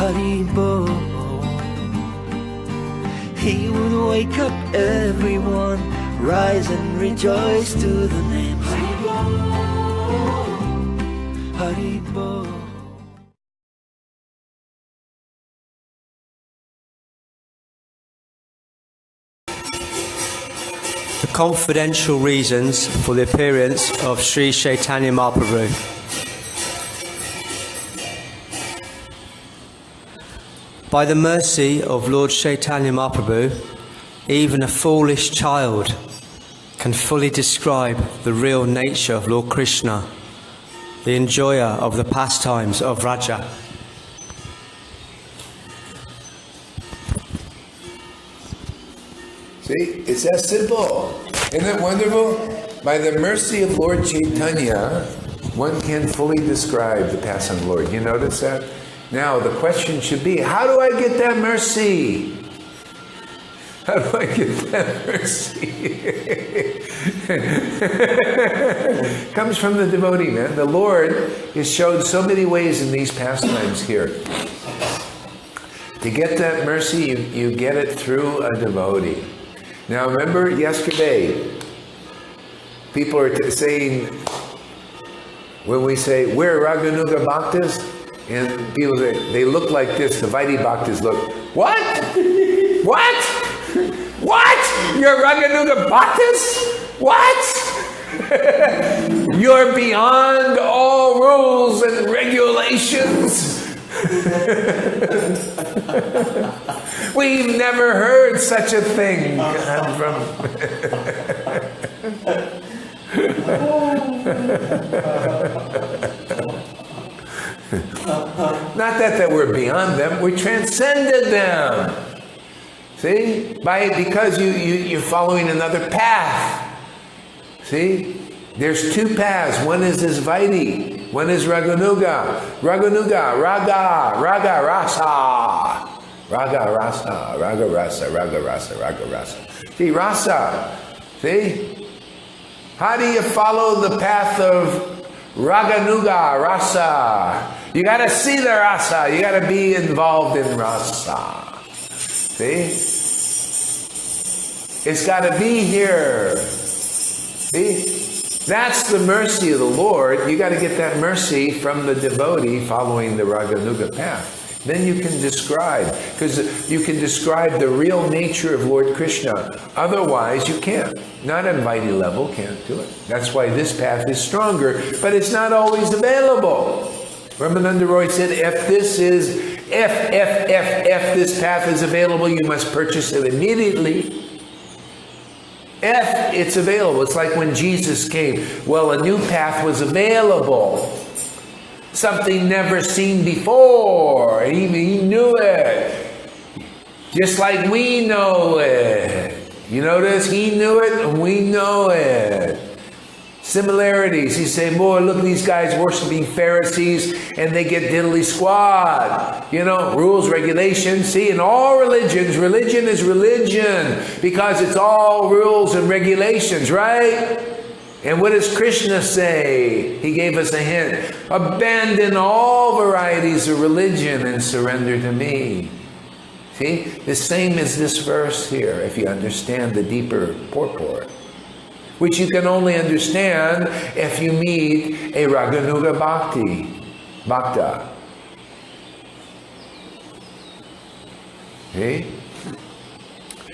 Haribo. He would wake up everyone, rise and rejoice to the name Haribo, Haribo. The confidential reasons for the appearance of Sri Chaitanya Mahaprabhu. By the mercy of Lord Chaitanya Mahaprabhu, even a foolish child can fully describe the real nature of Lord Krishna, the enjoyer of the pastimes of Raja. See, it's that simple. Isn't it wonderful? By the mercy of Lord Chaitanya, one can fully describe the passing of the Lord. You notice that? Now, the question should be, how do I get that mercy? How do I get that mercy? Comes from the devotee, man. The Lord is showed so many ways in these pastimes here. To get that mercy, you get it through a devotee. Now, remember yesterday, people are saying, when we say, we're Raganuga Bhaktas, and people say, they look like this, the Vaidi Bhaktas look, what? What? What? You're Raganuga Bhaktas? What? You're beyond all rules and regulations. We've never heard such a thing. Not that we're beyond them, we transcended them. See? Because you're following another path. See? There's two paths. One is this Vaidi. One is Raganuga. Raganuga, Raga Rasa. Raga Rasa, Raga Rasa, Raga Rasa, Raga Rasa. See, Rasa. See? How do you follow the path of Raganuga, Rasa? You got to see the Rasa. You got to be involved in Rasa. See? It's got to be here. See? That's the mercy of the Lord. You got to get that mercy from the devotee following the Raganuga path. Then you can describe, because you can describe the real nature of Lord Krishna. Otherwise, you can't. Not on Vaidi level, can't do it. That's why this path is stronger, but it's not always available. Ramananda Roy said, if this path is available, you must purchase it immediately. If it's available, it's like when Jesus came. Well, a new path was available. Something never seen before. He knew it. Just like we know it. You notice? He knew it and we know it. Similarities. He say, boy, look at these guys worshiping Pharisees and they get diddly squad. You know, rules, regulations. See, in all religions, religion is religion because it's all rules and regulations, right? And what does Krishna say? He gave us a hint. Abandon all varieties of religion and surrender to me. See, the same as this verse here, if you understand the deeper purport, which you can only understand if you meet a Raganuga Bhakta. See?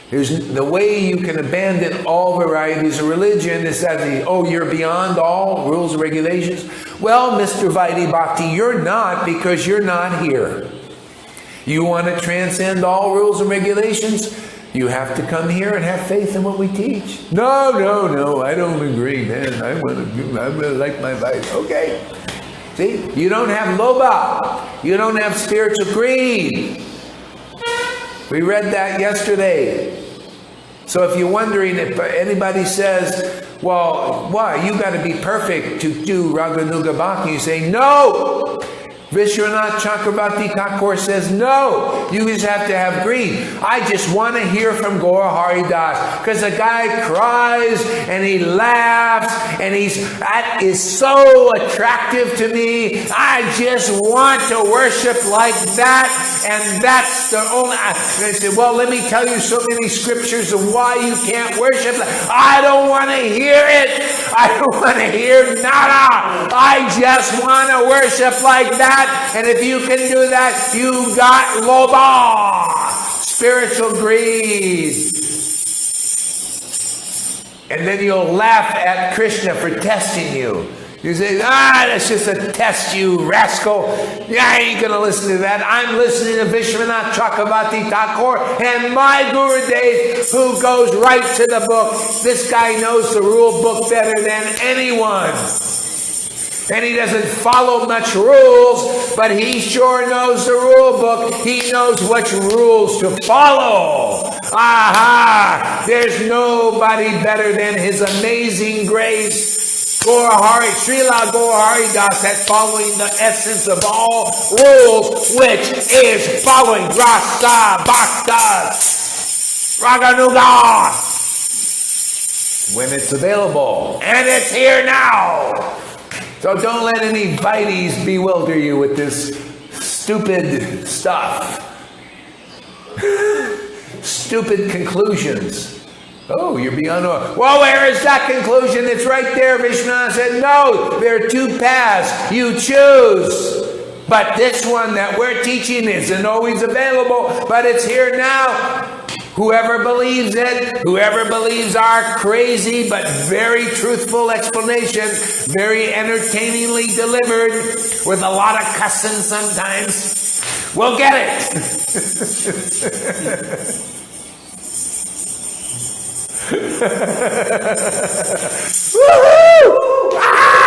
There's the way you can abandon all varieties of religion is that you're beyond all rules and regulations. Well, Mr. Vaidi Bhakti, you're not, because you're not here. You want to transcend all rules and regulations? You have to come here and have faith in what we teach. No, I don't agree, man. I really like my Vaidi. Okay. See, you don't have lobha. You don't have spiritual greed. We read that yesterday. So if you're wondering if anybody says, well, why? You got to be perfect to do Raganuga Bhakti. You say, no! Vishwanath Chakravarti Thakur says, no, you just have to have greed. I just want to hear from Gaura Hari Das, because the guy cries and he laughs and that is so attractive to me. I just want to worship like that, and that's the only. They said, well, let me tell you so many scriptures of why you can't worship. I don't want to hear it. I don't want to hear nada. I just want to worship like that. And if you can do that, you got loba, spiritual greed. And then you'll laugh at Krishna for testing you. You say, that's just a test, you rascal. Yeah, I ain't going to listen to that. I'm listening to Vishwanath Chakravarti Thakur and my Gurudev, who goes right to the book. This guy knows the rule book better than anyone. And he doesn't follow much rules, but he sure knows the rule book. He knows which rules to follow. Aha! There's nobody better than His amazing grace, Srila Gaura Hari Das, at following the essence of all rules, which is following Rasa Bhakta Raganuga. When it's available, and it's here now. So don't let any Vaidis bewilder you with this stupid stuff. Stupid conclusions. Oh, you're beyond all. Well, where is that conclusion? It's right there. Vishnu said, no, there are two paths. You choose. But this one that we're teaching isn't always available, but it's here now. Whoever believes it, whoever believes our crazy but very truthful explanation, very entertainingly delivered, with a lot of cussing sometimes, will get it. Woohoo! Ah!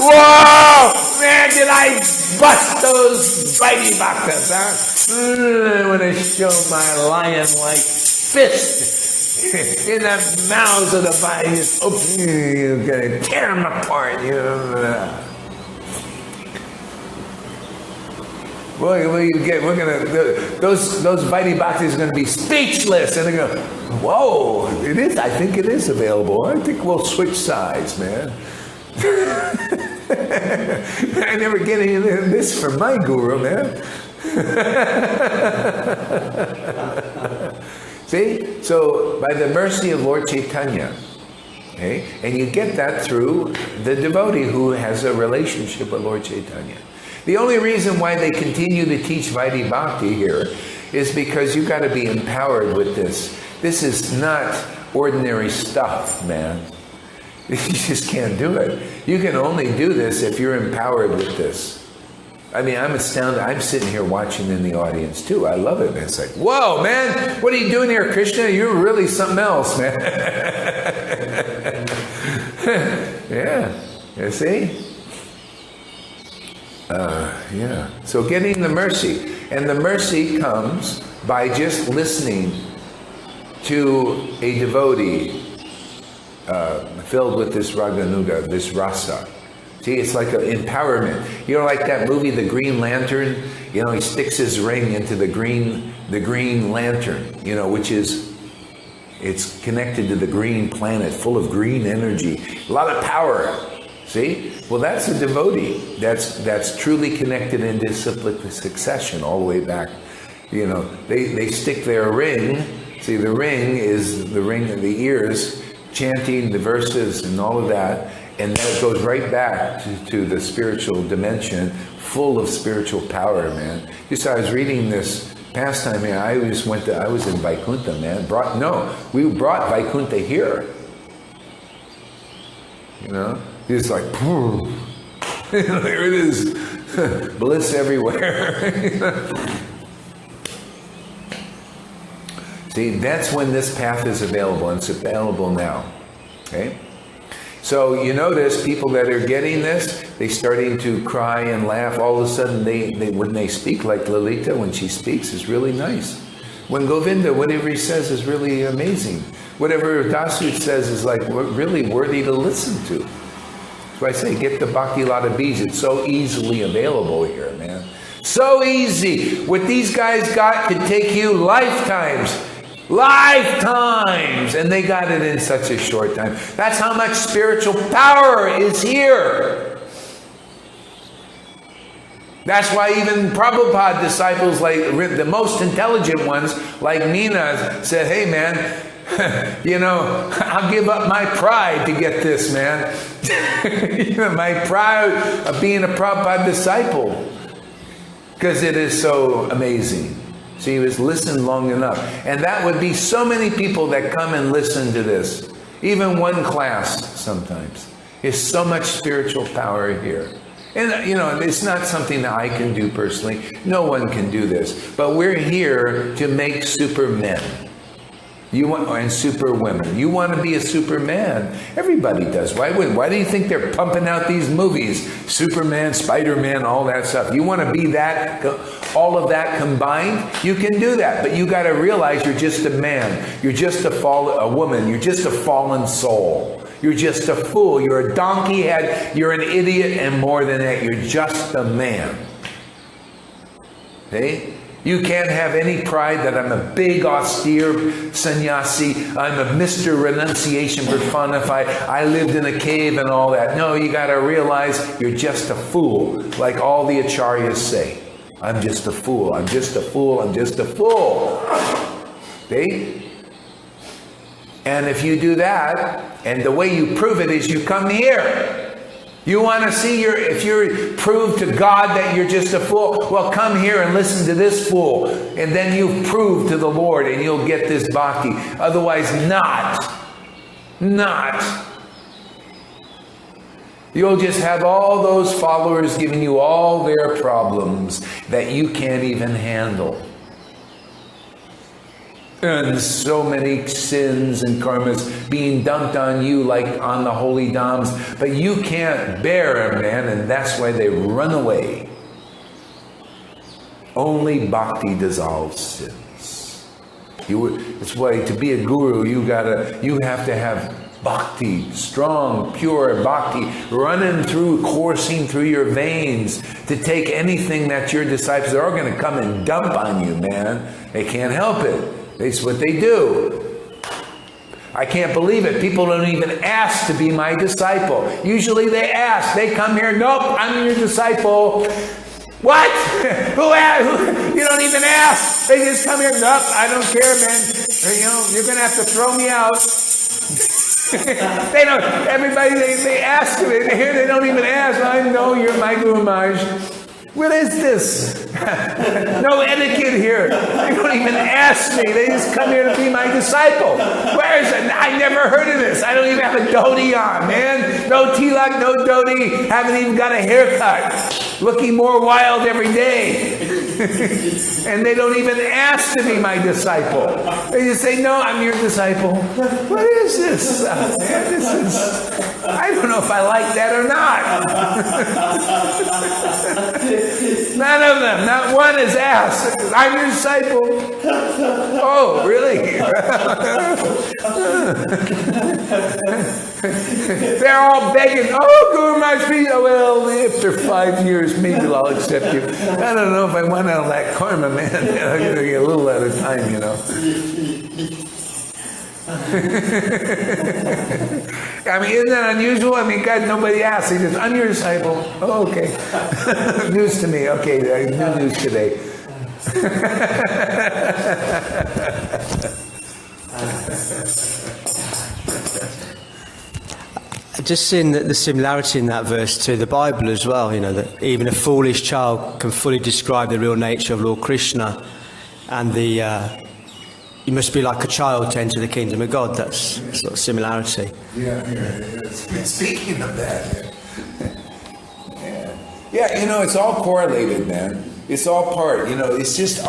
Whoa! Man, did I bust those Vaidi Bhaktas, huh? I want to show my lion-like fist in the mouths of the Vaidis. Oh, you're going to tear them apart. Well, you get. We're gonna. Those Vaidi Bhaktis are going to be speechless, and they're going, whoa! It is. I think it is available. I think we'll switch sides, man. I never get any of this from my guru, man. See? So, by the mercy of Lord Chaitanya, okay? And you get that through the devotee who has a relationship with Lord Chaitanya. The only reason why they continue to teach Vaidi Bhakti here is because you've got to be empowered with this. This is not ordinary stuff, man. You just can't do it. You can only do this if you're empowered with this. I mean, I'm astounded. I'm sitting here watching in the audience too. I love it. It's like, whoa, man, what are you doing here, Krishna? You're really something else, man. Yeah, you see? Yeah. So getting the mercy. And the mercy comes by just listening to a devotee filled with this Raganuga, this rasa. See, it's like an empowerment. You know, like that movie, The Green Lantern? You know, he sticks his ring into the green lantern, you know, which is, it's connected to the green planet, full of green energy. A lot of power. See? Well, that's a devotee. That's truly connected in disciplic succession all the way back. You know, they stick their ring. See, the ring is the ring of the ears, chanting the verses and all of that. And then it goes right back to the spiritual dimension, full of spiritual power, man. Just I was reading this pastime here. I was in Vaikuntha, man. We brought Vaikuntha here. You know? It's like, there it is. Bliss everywhere. See, that's when this path is available, and it's available now. Okay? So you notice people that are getting this, they're starting to cry and laugh. All of a sudden, when they speak, like Lalita, when she speaks, is really nice. When Govinda, whatever he says is really amazing. Whatever Dasut says is like really worthy to listen to. So I say, get the Bhakti Lata Bees. It's so easily available here, man. So easy. What these guys got could take you lifetimes. Lifetimes! And they got it in such a short time. That's how much spiritual power is here. That's why even Prabhupada disciples, like the most intelligent ones, like Nina, said, hey man, you know, I'll give up my pride to get this, man. You know, my pride of being a Prabhupada disciple. Because it is so amazing. So he was listened long enough. And that would be so many people that come and listen to this. Even one class sometimes. There's so much spiritual power here. And, you know, it's not something that I can do personally. No one can do this. But we're here to make supermen. And superwomen. You want to be a superman. Everybody does. Why do you think they're pumping out these movies? Superman, Spider-Man, all that stuff. You want to be that, all of that combined? You can do that. But you got to realize you're just a man. You're just a woman. You're just a fallen soul. You're just a fool. You're a donkey head. You're an idiot. And more than that, you're just a man. Okay? You can't have any pride that I'm a big, austere sannyasi. I'm a Mr. Renunciation personified. I lived in a cave and all that. No, you got to realize you're just a fool. Like all the acharyas say. I'm just a fool. I'm just a fool. I'm just a fool. See? And if you do that, and the way you prove it is you come here. You want to see if you're proved to God that you're just a fool? Well, come here and listen to this fool. And then you've proved to the Lord and you'll get this bhakti. Otherwise, not. You'll just have all those followers giving you all their problems that you can't even handle. And so many sins and karmas being dumped on you like on the holy dhams. But you can't bear them, man, and that's why they run away. Only bhakti dissolves sins. That's why to be a guru, you have to have bhakti, strong, pure bhakti, coursing through your veins to take anything that your disciples are going to come and dump on you, man. They can't help it. That's what they do. I can't believe it. People don't even ask to be my disciple. Usually they ask. They come here, nope, I'm your disciple. What? Who asked? You don't even ask. They just come here, nope, I don't care, man. You know, you're going to have to throw me out. They don't, everybody, they ask you. Here they don't even ask. I know you're my Guru Maharaj. What is this? No etiquette here. They don't even ask me. They just come here to be my disciple. Where is it? I never heard of this. I don't even have a dhoti on, man. No tilak, no dhoti. Haven't even got a haircut. Looking more wild every day. And they don't even ask to be my disciple. They just say, no, I'm your disciple. What is this? Man, this is... I don't know if I like that or not. None of them, not one is asked. I'm your disciple. Oh, really? They're all begging, oh, Guru Maharaj, well, after 5 years, maybe I'll accept you. I don't know if I want out of that karma, man. I'm going to get a little at a time, you know. I mean, isn't that unusual? I mean, God, nobody asks. He says, I'm your disciple. Oh, okay. News to me. Okay, new news today. Just seeing the similarity in that verse to the Bible as well, you know, that even a foolish child can fully describe the real nature of Lord Krishna, and you must be like a child to enter the kingdom of God. That's sort of similarity. Yeah. Speaking of that, yeah, you know, it's all correlated, man. It's all part. You know, it's just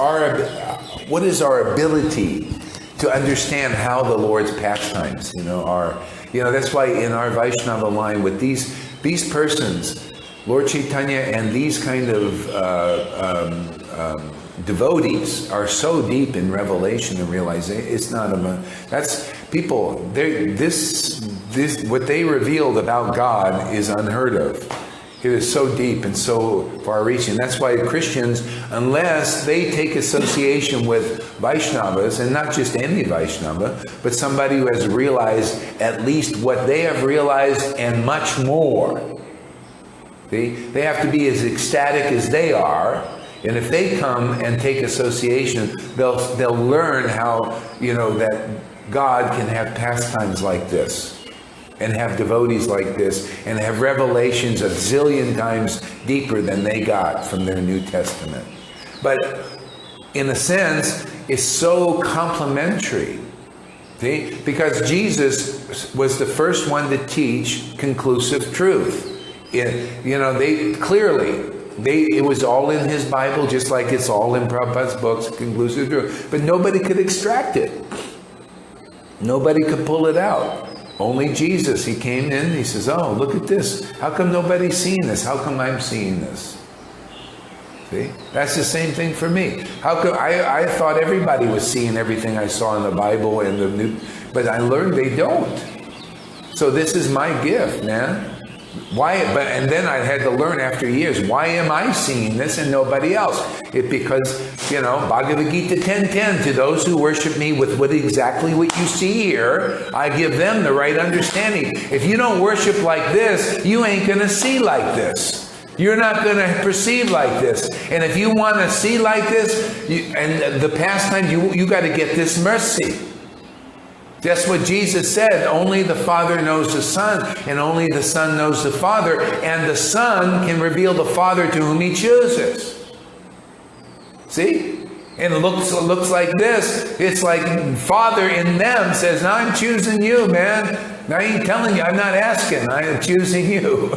what is our ability to understand how the Lord's pastimes, you know, are. You know, that's why in our Vaishnava line with these persons, Lord Chaitanya and these kind of devotees are so deep in revelation and realization. It's not that's people. This what they revealed about God is unheard of. It is so deep and so far-reaching. That's why Christians, unless they take association with Vaishnavas, and not just any Vaishnava, but somebody who has realized at least what they have realized and much more. See? They have to be as ecstatic as they are. And if they come and take association, they'll learn how, that God can have pastimes like this, and have devotees like this, and have revelations a zillion times deeper than they got from their New Testament. But in a sense, it's so complementary. See? Because Jesus was the first one to teach conclusive truth. It was all in his Bible, just like it's all in Prabhupada's books, conclusive truth. But nobody could extract it. Nobody could pull it out. Only Jesus. He came in, he says, oh, look at this. How come nobody's seeing this? How come I'm seeing this? See? That's the same thing for me. How come I thought everybody was seeing everything I saw in the Bible and the New, but I learned they don't. So this is my gift, man. And then I had to learn after years, why am I seeing this and nobody else? Because, Bhagavad Gita 10:10, to those who worship me with exactly what you see here, I give them the right understanding. If you don't worship like this, you ain't going to see like this. You're not going to perceive like this. And if you want to see like this, and the pastime, you got to get this mercy. That's what Jesus said. Only the Father knows the Son, and only the Son knows the Father, and the Son can reveal the Father to whom he chooses. See? And it looks like this. It's like Father in them says, no, I'm choosing you, man. I ain't telling you, I'm not asking, I am choosing you.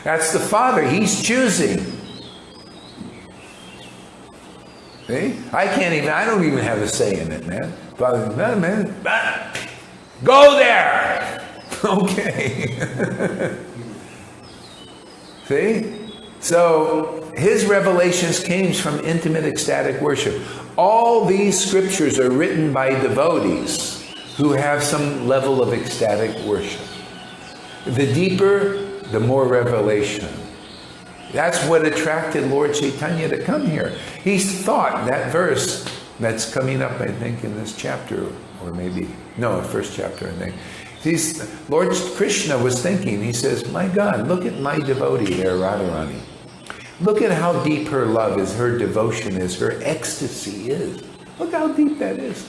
That's the Father, he's choosing. See? I don't even have a say in it, man. Father, no, man, go there! Okay. See? So, his revelations came from intimate ecstatic worship. All these scriptures are written by devotees who have some level of ecstatic worship. The deeper, the more revelation. That's what attracted Lord Chaitanya to come here. He thought that verse that's coming up, I think, in this chapter, or maybe, no, first chapter, I think. Lord Krishna was thinking, he says, my God, look at my devotee there, Radharani. Look at how deep her love is, her devotion is, her ecstasy is. Look how deep that is.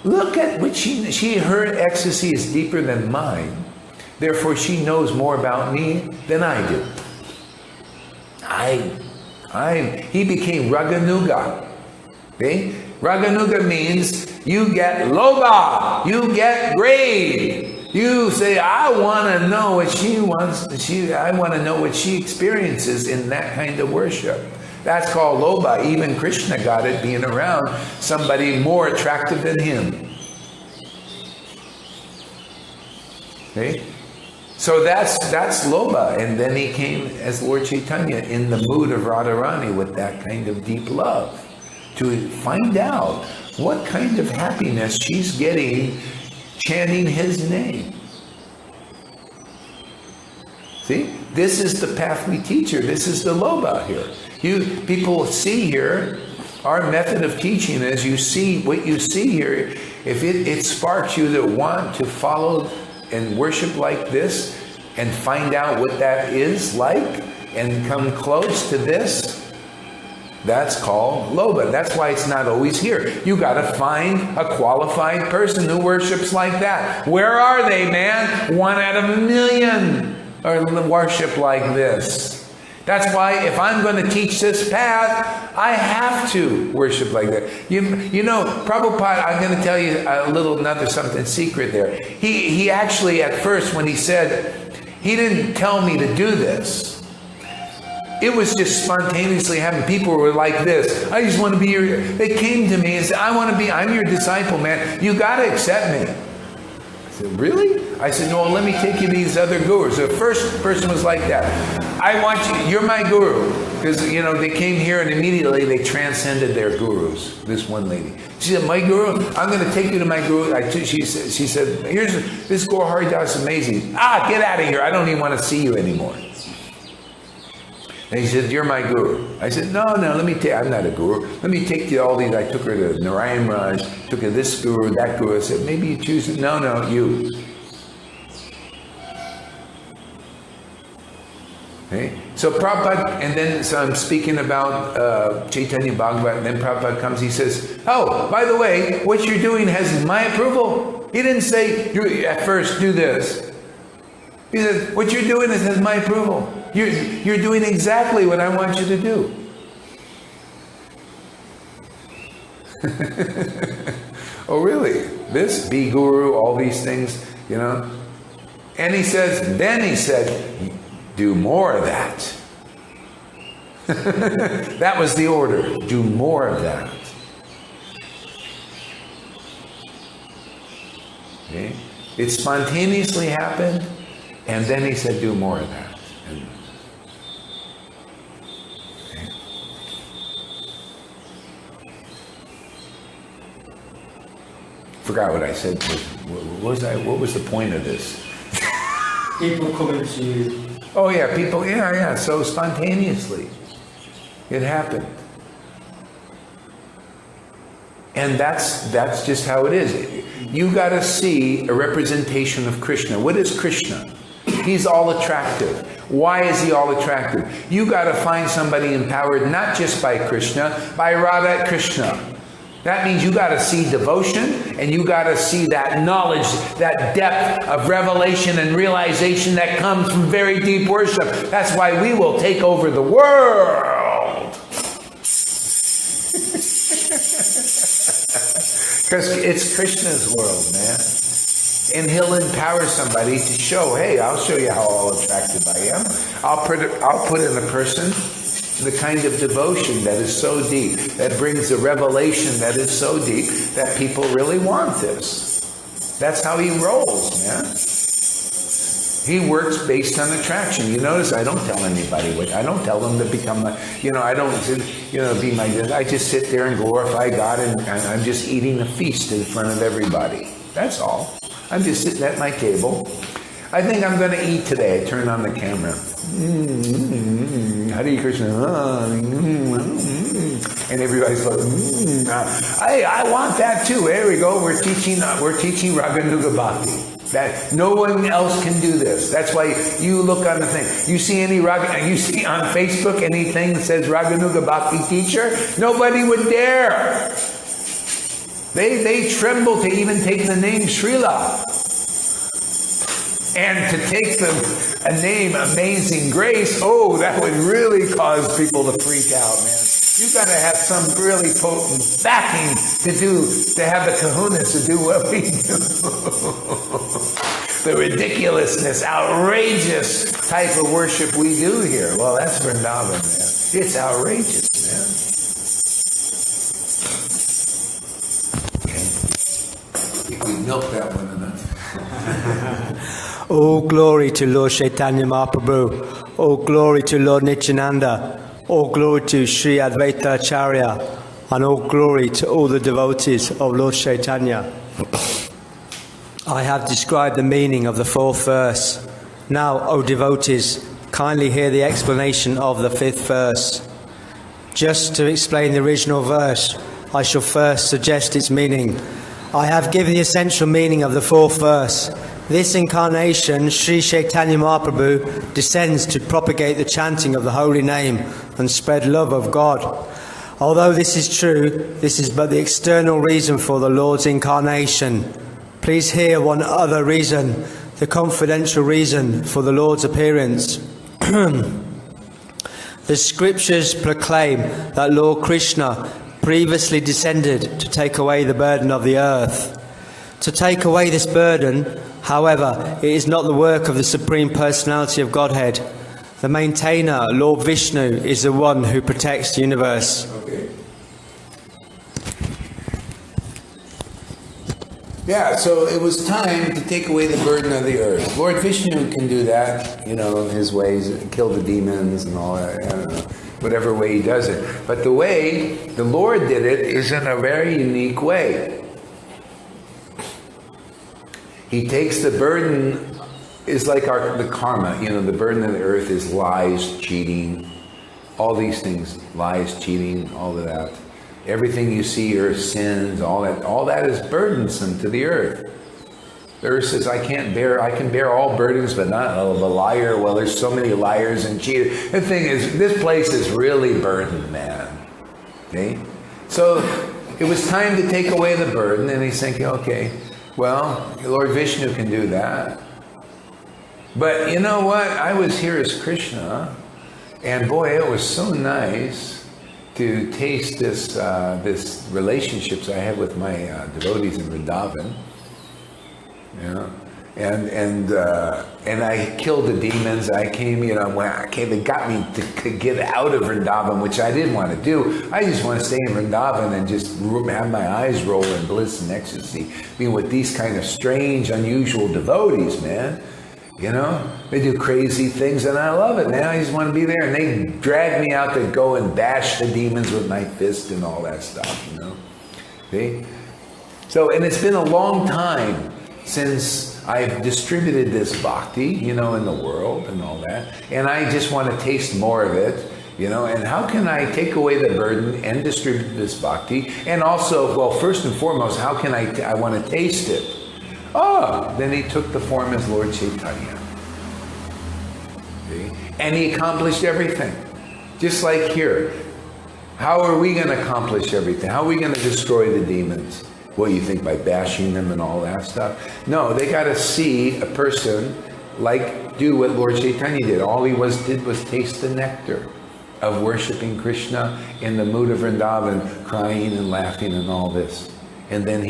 Look at what her ecstasy is deeper than mine. Therefore, she knows more about me than I do. He became Raganuga. Okay? Raganuga means you get loba, you get greed. You say, I want to know what she wants. I want to know what she experiences in that kind of worship. That's called loba. Even Krishna got it being around somebody more attractive than him. Okay? So that's loba, and then he came as Lord Chaitanya in the mood of Radharani with that kind of deep love to find out what kind of happiness she's getting chanting his name. See, this is the path we teach her. This is the loba here. People see here, our method of teaching is you see what you see here. If it sparks you to want to follow and worship like this and find out what that is like and come close to this, that's called loba. That's why it's not always here. You got to find a qualified person who worships like that. Where are they, man? 1 out of 1,000,000 are worship like this. That's why if I'm going to teach this path, I have to worship like that. You know, Prabhupada, I'm going to tell you something secret there. He actually, at first, when he said, he didn't tell me to do this. It was just spontaneously happening. People were like this. I just want to be your... They came to me and said, I'm your disciple, man. You got to accept me. I said, really? I said, no, let me take you to these other gurus. The first person was like that. I want you, you're my guru. Because, they came here and immediately they transcended their gurus. This one lady. She said, my guru, I'm going to take you to my guru. She said, this Guru Haridas is amazing. Get out of here. I don't even want to see you anymore. And he said, you're my guru. I said, no, I'm not a guru. Let me take you to all these. I took her to Narayan Raj, took her to this guru, that guru. I said, maybe you choose it. No, you. Okay? So Prabhupada, and then so I'm speaking about Chaitanya Bhagavat, and then Prabhupada comes, he says, oh, by the way, what you're doing has my approval. He didn't say, at first, do this. He said, what you're doing has my approval. You're doing exactly what I want you to do. Oh, really? This, be guru, all these things, And he said, do more of that. That was the order. Do more of that. Okay? It spontaneously happened, and then he said, do more of that. Okay? Forgot what I said. What was the point of this? People coming to you. Oh yeah, people, yeah. So spontaneously, it happened. And that's just how it is. You got to see a representation of Krishna. What is Krishna? He's all attractive. Why is he all attractive? You got to find somebody empowered not just by Krishna, by Radha Krishna. That means you got to see devotion, and you got to see that knowledge, that depth of revelation and realization that comes from very deep worship. That's why we will take over the world. Because it's Krishna's world, man. And he'll empower somebody to show, hey, I'll show you how all attractive I am. I'll put in a person the kind of devotion that is so deep, that brings a revelation that is so deep that people really want this. That's how he rolls, man. He works based on attraction. You notice I don't tell anybody what. I don't tell them to become my, I don't, be my, I just sit there and glorify God, and I'm just eating a feast in front of everybody. That's all. I'm just sitting at my table. I think I'm going to eat today. I turn on the camera. Hare Krishna. And everybody's like, I want that too. There we go. We're teaching Raganuga Bhakti. That no one else can do this. That's why you look on the thing. You see you see on Facebook anything that says Raganuga Bhakti teacher? Nobody would dare. They tremble to even take the name Srila. And to take a name, Amazing Grace, that would really cause people to freak out, man. You've got to have some really potent backing to have the kahunas to do what we do. The ridiculousness, outrageous type of worship we do here. Well, that's Vrindavan, man. It's outrageous, man. Okay. I think we milked that one enough. All glory to Lord Chaitanya Mahaprabhu. All glory to Lord Nityananda. All glory to Sri Advaita Acharya. And all glory to all the devotees of Lord Chaitanya. I have described the meaning of the 4th verse. Now, O devotees, kindly hear the explanation of the 5th verse. Just to explain the original verse, I shall first suggest its meaning. I have given the essential meaning of the 4th verse. This incarnation, Sri Chaitanya Mahaprabhu, descends to propagate the chanting of the holy name and spread love of God. Although this is true, this is but the external reason for the Lord's incarnation. Please hear one other reason, the confidential reason for the Lord's appearance. The scriptures proclaim that Lord Krishna previously descended to take away the burden of the earth. To take away this burden, however, it is not the work of the Supreme Personality of Godhead. The maintainer, Lord Vishnu, is the one who protects the universe. Okay. Yeah, so it was time to take away the burden of the earth. Lord Vishnu can do that, in his ways, kill the demons and all that, I don't know, whatever way he does it. But the way the Lord did it is in a very unique way. He takes the burden, is like the karma, the burden of the earth is lies, cheating, all these things, lies, cheating, all of that. Everything you see are sins, all that is burdensome to the earth. The earth says, I can bear all burdens, but not of a liar. Well, there's so many liars and cheaters. The thing is, this place is really burdened, man. Okay? So it was time to take away the burden, and he's thinking, okay, well, Lord Vishnu can do that. But you know what? I was here as Krishna, and boy, it was so nice to taste this relationships I had with my devotees in Vrindavan, and I killed the demons. I came, they got me to get out of Vrindavan, which I didn't want to do. I just want to stay in Vrindavan and just have my eyes roll in bliss and ecstasy, being with these kind of strange, unusual devotees, man. They do crazy things, and I love it, man. I just want to be there. And they drag me out to go and bash the demons with my fist and all that stuff, See? So, and it's been a long time since I've distributed this bhakti, in the world and all that. And I just want to taste more of it, And how can I take away the burden and distribute this bhakti? And also, well, first and foremost, how can I want to taste it? Then he took the form as Lord Chaitanya. See? And he accomplished everything. Just like here. How are we going to accomplish everything? How are we going to destroy the demons? What, you think by bashing them and all that stuff? No, they got to see a person do what Lord Chaitanya did. All he did was taste the nectar of worshiping Krishna in the mood of Vrindavan, crying and laughing and all this. And then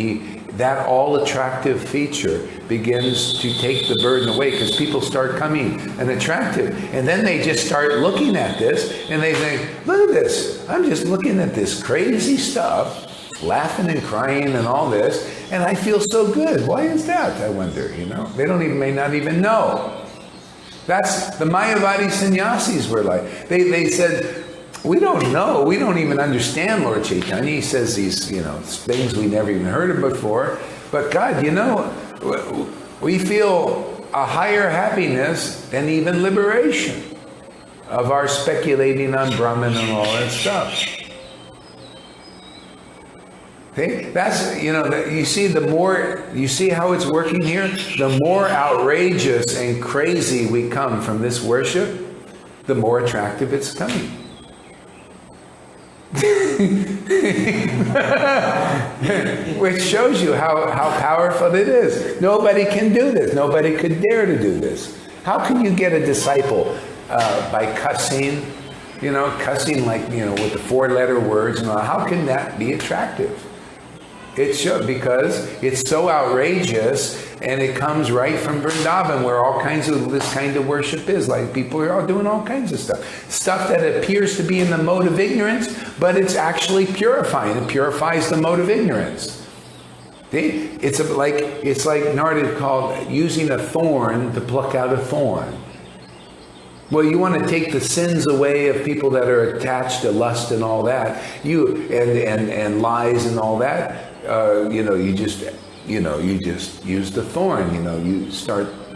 that all-attractive feature begins to take the burden away, because people start coming and attractive. And then they just start looking at this, and they think, look at this. I'm just looking at this crazy stuff, laughing and crying and all this, and I feel so good. Why is that, I wonder, They may not even know. That's the Mayavadi sannyasis were like. They said, we don't know. We don't even understand Lord Chaitanya. He says these, things we never even heard of before. But God, we feel a higher happiness than even liberation of our speculating on Brahman and all that stuff. Okay? That's, you see how it's working here? The more outrageous and crazy we come from this worship, the more attractive it's coming. Which shows you how powerful it is. Nobody can do this. Nobody could dare to do this. How can you get a disciple by cussing? Cussing with the 4-letter words and all. How can that be attractive? It should, because it's so outrageous, and it comes right from Vrindavan, where all kinds of this kind of worship is. Like, people are all doing all kinds of stuff that appears to be in the mode of ignorance, but it's actually purifying. It purifies the mode of ignorance. See? It's like Narada called using a thorn to pluck out a thorn. Well, you want to take the sins away of people that are attached to lust and all that, and lies and all that. You just use the thorn.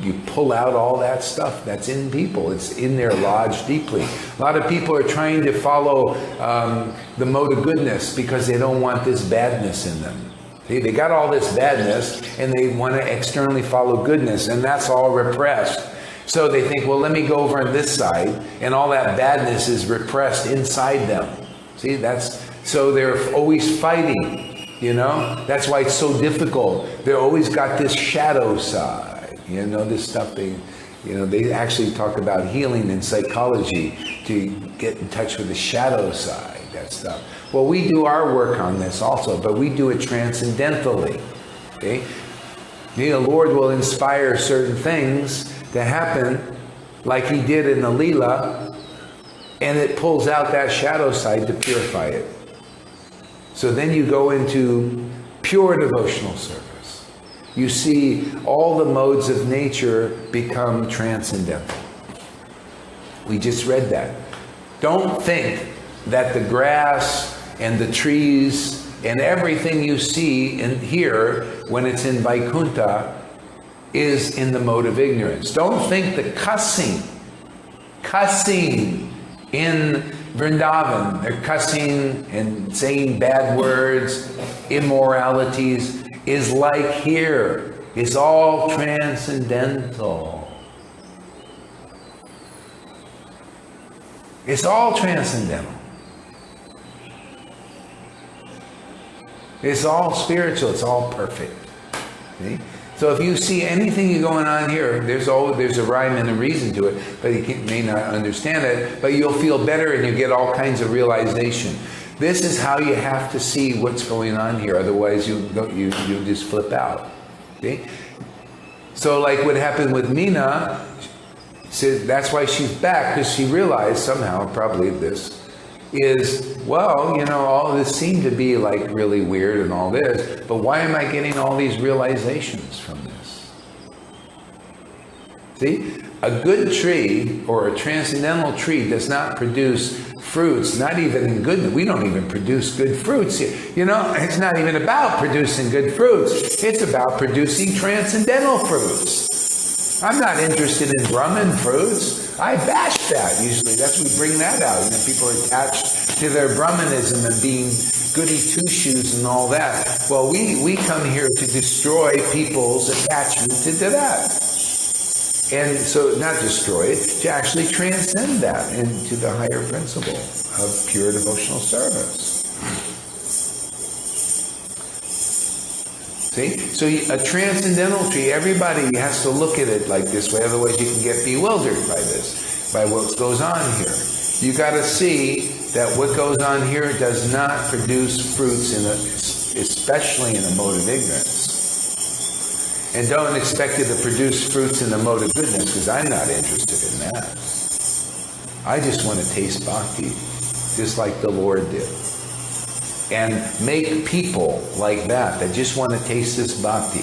You pull out all that stuff that's in people. It's in there lodged deeply. A lot of people are trying to follow the mode of goodness because they don't want this badness in them. They got all this badness, and they want to externally follow goodness, and that's all repressed. So they think, well, let me go over on this side, and all that badness is repressed inside them. See, so they're always fighting. That's why it's so difficult. They always got this shadow side. This stuff they actually talk about healing in psychology to get in touch with the shadow side, that stuff. Well, we do our work on this also, but we do it transcendentally. Okay? The Lord will inspire certain things to happen, like he did in the Leela, and it pulls out that shadow side to purify it. So then you go into pure devotional service. you see all the modes of nature become transcendental. We just read that. Don't think that the grass and the trees and everything you see and hear when it's in Vaikuntha is in the mode of ignorance. Don't think the cussing in Vrindavan, they're cussing and saying bad words, immoralities, is like here. It's all transcendental. It's all transcendental. It's all spiritual. It's all perfect. See? So if you see anything going on here, there's a rhyme and a reason to it, but you may not understand it, but you'll feel better and you get all kinds of realization. This is how you have to see what's going on here. Otherwise, you just flip out. See? So like what happened with Meena, that's why she's back, because she realized somehow, probably this, is, well, you know, all this seemed to be like really weird and all this, but why am I getting all these realizations from this? See? A good tree or a transcendental tree does not produce fruits, not even in good. We don't even produce good fruits. You know, it's not even about producing good fruits. It's about producing transcendental fruits. I'm not interested in Brahman fruits. I bash that usually. That's we bring that out. You know, people are attached to their Brahmanism and being goody two-shoes and all that. Well, we come here to destroy people's attachment to that. And so not destroy it, to actually transcend that into the higher principle of pure devotional service. See? So a transcendental tree, everybody has to look at it like this way, otherwise you can get bewildered by this, by what goes on here. You got to see that what goes on here does not produce fruits, especially in a mode of ignorance. And don't expect it to produce fruits in the mode of goodness, because I'm not interested in that. I just want to taste bhakti, just like the Lord did. And make people like that just want to taste this bhakti.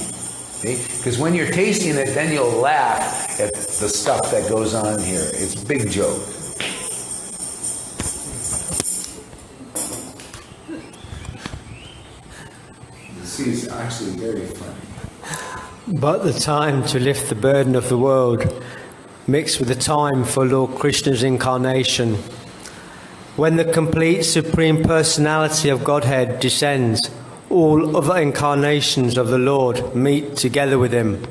Because when you're tasting it, then you'll laugh at the stuff that goes on here. It's a big joke. This is actually very funny. But the time to lift the burden of the world, mixed with the time for Lord Krishna's incarnation. When the complete Supreme Personality of Godhead descends, all other incarnations of the Lord meet together with him.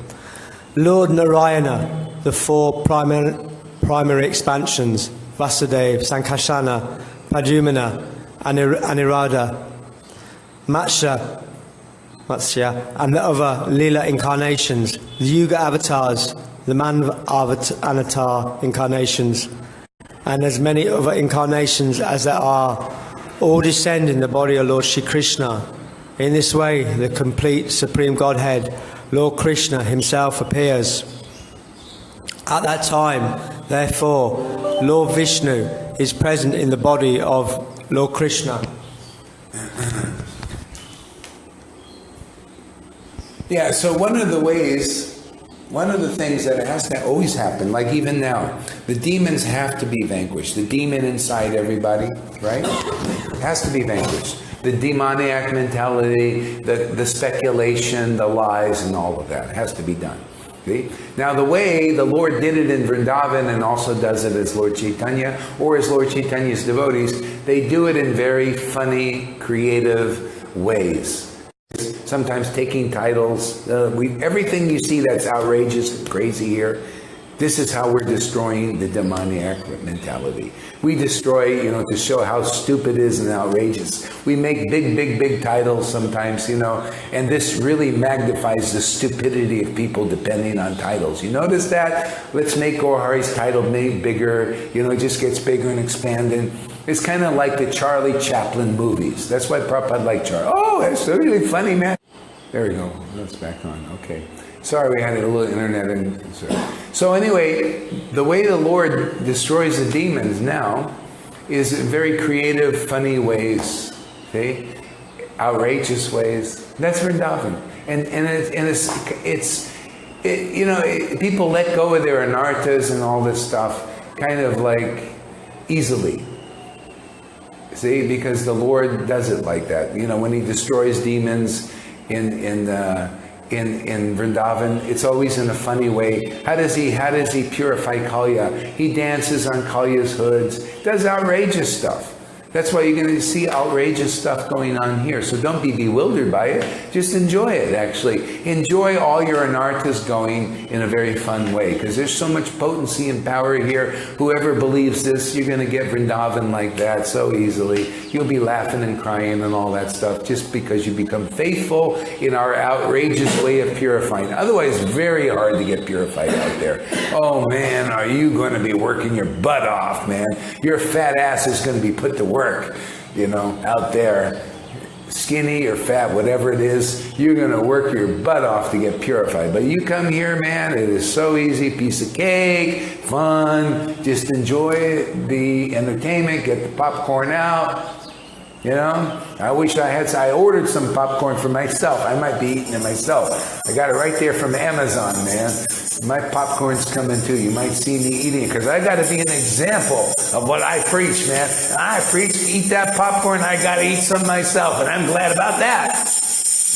Lord Narayana, the four primary expansions, Vasudeva, Sankarsana, Padumana, Aniruddha, Matsya, and the other Leela incarnations, the Yuga avatars, the Man avatar incarnations, and as many other incarnations as there are, all descend in the body of Lord Shri Krishna. In this way, the complete Supreme Godhead, Lord Krishna himself, appears. At that time, therefore, Lord Vishnu is present in the body of Lord Krishna. Yeah, so one of the things that has to always happen, like even now, the demons have to be vanquished. The demon inside everybody, right? Has to be vanquished. The demoniac mentality, the speculation, the lies, and all of that has to be done. See? Now, the way the Lord did it in Vrindavan and also does it as Lord Chaitanya or as Lord Chaitanya's devotees, they do it in very funny, creative ways. Sometimes taking titles. Everything you see that's outrageous and crazy here, this is how we're destroying the demoniac mentality. We destroy, to show how stupid it is and outrageous. We make big titles sometimes, and this really magnifies the stupidity of people depending on titles. You notice that? Let's make Gaurahari's title bigger. It just gets bigger and expanded. It's kind of like the Charlie Chaplin movies. That's why Prabhupada liked Charlie. Oh, that's really funny, man. There we go. That's back on. Okay. Sorry, we had a little internet. So anyway, the way the Lord destroys the demons now is in very creative, funny ways. Okay? Outrageous ways. That's Vrindavan. People let go of their anarthas and all this stuff kind of like easily. See, because the Lord does it like that. When He destroys demons in Vrindavan, it's always in a funny way. How does he purify Kalya? He dances on Kalya's hoods, does outrageous stuff. That's why you're going to see outrageous stuff going on here. So don't be bewildered by it. Just enjoy it, actually. Enjoy all your anarthas going in a very fun way, because there's so much potency and power here. Whoever believes this, you're going to get Vrindavan like that so easily. You'll be laughing and crying and all that stuff just because you become faithful in our outrageous way of purifying. Otherwise, it's very hard to get purified out there. Oh, man, are you going to be working your butt off, man? Your fat ass is going to be put to work. Out there, skinny or fat, whatever it is, you're going to work your butt off to get purified. But you come here, man, it is so easy, piece of cake, fun, just enjoy the entertainment, get the popcorn out. I wish I ordered some popcorn for myself. I might be eating it myself. I got it right there from Amazon, man. My popcorn's coming too. You might see me eating it, because I got to be an example of what I preach, man. I preach, eat that popcorn. I got to eat some myself, and I'm glad about that.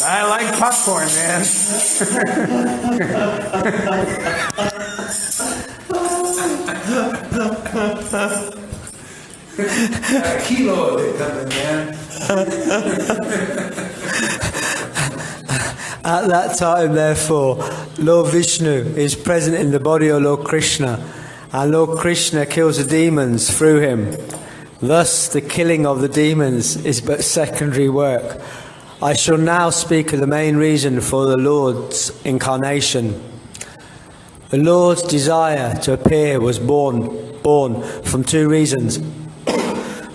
I like popcorn, man. A kilo of it coming, man. At that time, therefore, Lord Vishnu is present in the body of Lord Krishna, and Lord Krishna kills the demons through him. Thus, the killing of the demons is but secondary work. I shall now speak of the main reason for the Lord's incarnation. The Lord's desire to appear was born from two reasons.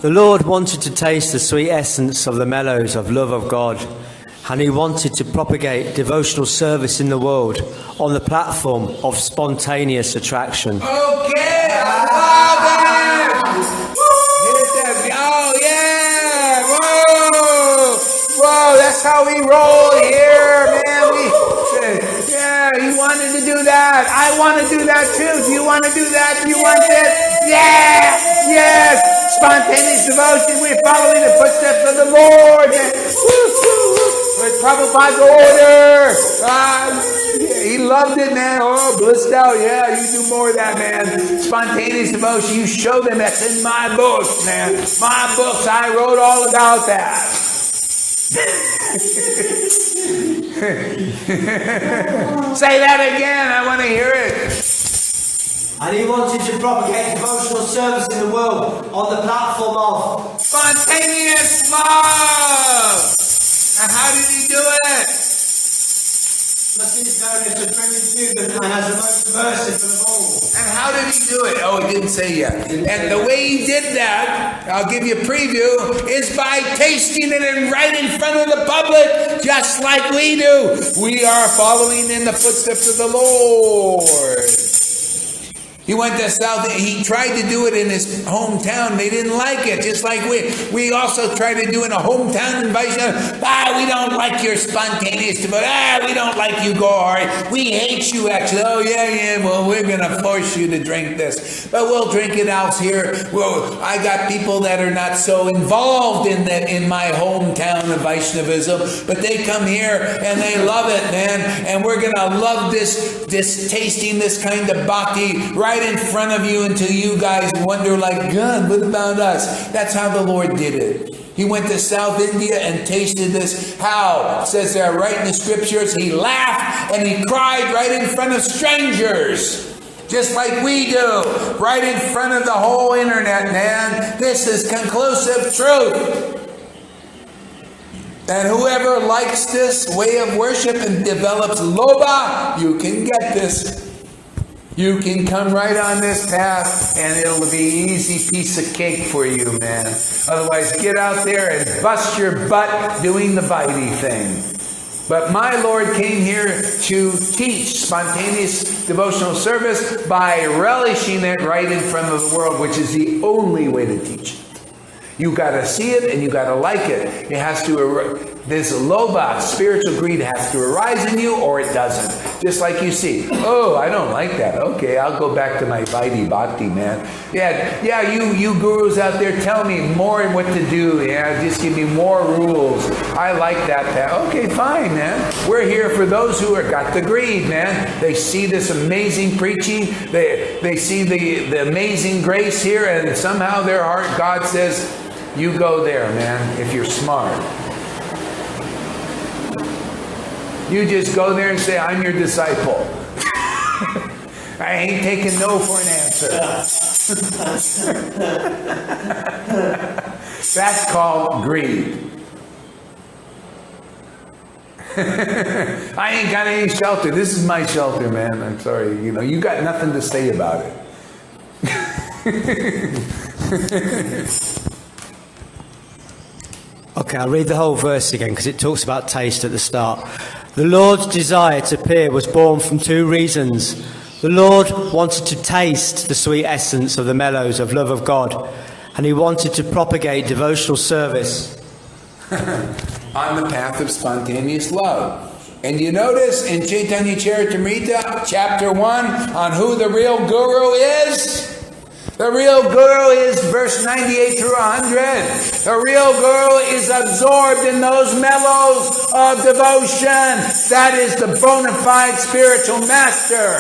The Lord wanted to taste the sweet essence of the mellows of love of God, and He wanted to propagate devotional service in the world on the platform of spontaneous attraction. Okay, I love it! Oh, yeah! Whoa, that's how we roll here, man. He wanted to do that. I want to do that too. Do you want to do that? Do you want this? Yeah! Yes! Spontaneous devotion. We're following the footsteps of the Lord. With Prabhupada's order. He loved it, man. Oh, blissed out. Yeah, you do more of that, man. Spontaneous devotion. You show them that's in my books, man. My books, I wrote all about that. Say that again. I want to hear it. And He wanted to propagate devotional service in the world on the platform of spontaneous love. And how did He do it? He is known as the primitive and as the most merciful of all. And how did He do it? Oh, it didn't say yet. And the way He did that, I'll give you a preview, is by tasting it and right in front of the public, just like we do. We are following in the footsteps of the Lord. He went to South. He tried to do it in his hometown. They didn't like it. Just like we also try to do in a hometown invitation. We don't like your spontaneous devotion. We don't like you, Gaura. We hate you, actually. Oh, yeah. Well, we're going to force you to drink this. But we'll drink it out here. Well, I got people that are not so involved in my hometown of Vaishnavism. But they come here and they love it, man. And we're going to love this tasting this kind of bhakti right in front of you until you guys wonder like, God, what about us? That's how the Lord did it. He went to South India and tasted this. How? It says there right in the scriptures, He laughed and He cried right in front of strangers. Just like we do. Right in front of the whole internet, man. This is conclusive truth. And whoever likes this way of worship and develops lobha, you can get this. You can come right on this path and it'll be easy piece of cake for you, man. Otherwise, get out there and bust your butt doing the Vaidi thing. But my Lord came here to teach spontaneous devotional service by relishing it right in front of the world, which is the only way to teach it. You got to see it and you got to like it. It has to this lobha, spiritual greed, has to arise in you or it doesn't. Just like you see, oh, I don't like that. Okay, I'll go back to my Vaidi Bhakti, man. Yeah, you gurus out there, tell me more what to do. Yeah, just give me more rules. I like that path. Okay, fine, man. We're here for those who are got the greed, man. They see this amazing preaching. They see the amazing grace here, and somehow their heart, God says, you go there, man, if you're smart. You just go there and say, I'm your disciple. I ain't taking no for an answer. That's called greed. I ain't got any shelter. This is my shelter, man. I'm sorry. You got nothing to say about it. Okay, I'll read the whole verse again because it talks about taste at the start. The Lord's desire to appear was born from two reasons. The Lord wanted to taste the sweet essence of the mellows of love of God, and he wanted to propagate devotional service on the path of spontaneous love. And you notice in Chaitanya Charitamrita, chapter 1, on who the real guru is? The real guru is verse 98 through 100. The real guru is absorbed in those mellows of devotion. That is the bona fide spiritual master.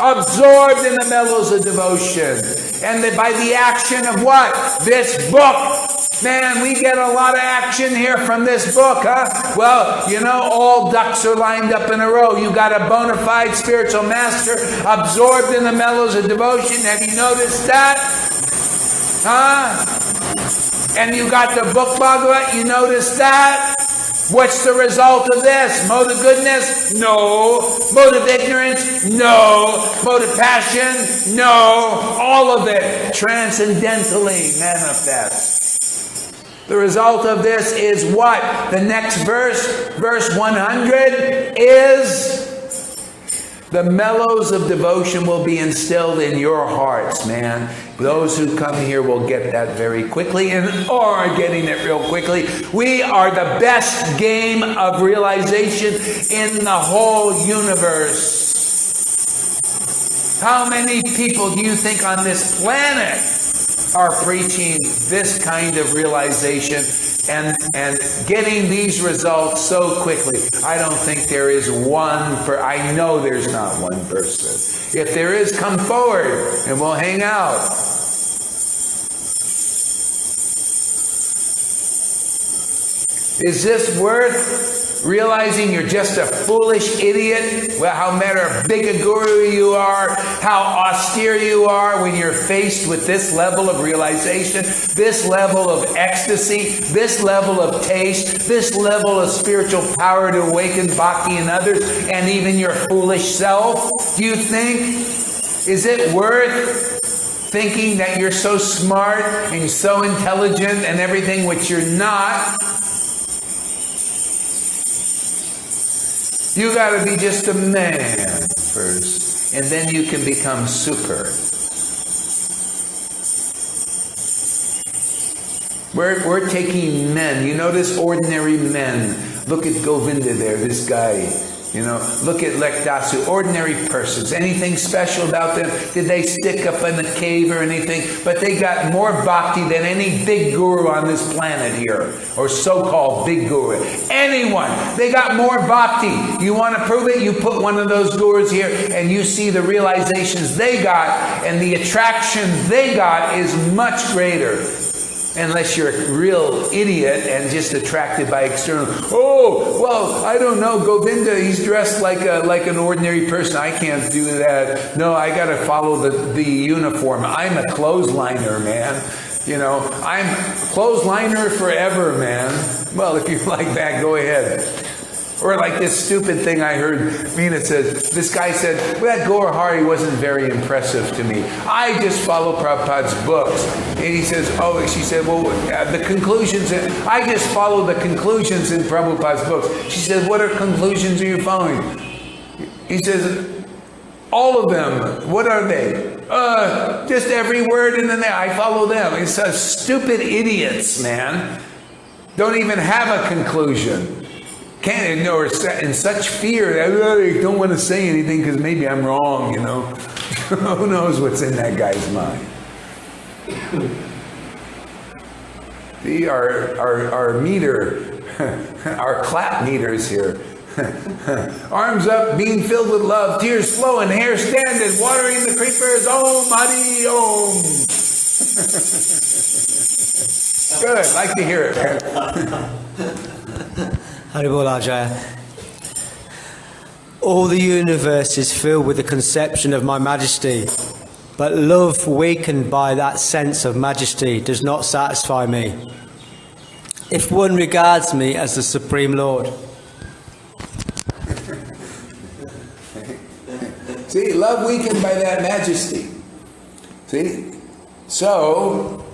Absorbed in the mellows of devotion. And by the action of what? This book. Man, we get a lot of action here from this book, huh? Well, all ducks are lined up in a row. You got a bona fide spiritual master absorbed in the mellows of devotion. Have you noticed that? Huh? And you got the book Bhagavat. You noticed that? What's the result of this? Mode of goodness? No. Mode of ignorance? No. Mode of passion? No. All of it transcendentally manifests. The result of this is what? The next verse, verse 100, is the mellows of devotion will be instilled in your hearts, man. Those who come here will get that very quickly and are getting it real quickly. We are the best game of realization in the whole universe. How many people do you think on this planet are preaching this kind of realization and getting these results so quickly? I don't think there is one. I know there's not one person. If there is, come forward and we'll hang out. Is this worth realizing you're just a foolish idiot? Well, how matter big a guru you are, how austere you are when you're faced with this level of realization, this level of ecstasy, this level of taste, this level of spiritual power to awaken bhakti in others, and even your foolish self. Do you think, is it worth thinking that you're so smart and so intelligent and everything, which you're not? You got to be just a man first, and then you can become super. We're taking men. You notice ordinary men. Look at Govinda there, this guy. Look at Lekdasu, ordinary persons. Anything special about them? Did they stick up in the cave or anything? But they got more bhakti than any big guru on this planet here, or so-called big guru. Anyone. They got more bhakti. You want to prove it? You put one of those gurus here and you see the realizations they got, and the attraction they got is much greater. Unless you're a real idiot and just attracted by external. Oh, well, I don't know. Govinda, he's dressed like an ordinary person. I can't do that. No, I got to follow the uniform. I'm a clothesliner, man. I'm a clothesliner forever, man. Well, if you like that, go ahead. Or like this stupid thing I heard Meena said. This guy said, well, that Gaura Hari wasn't very impressive to me. I just follow Prabhupada's books. And he says, she said, well, the conclusions, I just follow the conclusions in Prabhupada's books. She said, what conclusions are you following? He says, all of them. What are they? Just every word in there. I follow them. It's such stupid idiots, man. Don't even have a conclusion. Can't ignore in such fear that I don't want to say anything because maybe I'm wrong, you know. Who knows what's in that guy's mind? See, our meter, our clap meters here. Arms up, being filled with love, tears flowing, hair standing, watering the creepers. Om Hari Om. Good, like to hear it, man. Haribol Ajahn. All the universe is filled with the conception of my majesty, but love weakened by that sense of majesty does not satisfy me. If one regards me as the Supreme Lord. See, love weakened by that majesty. See? So,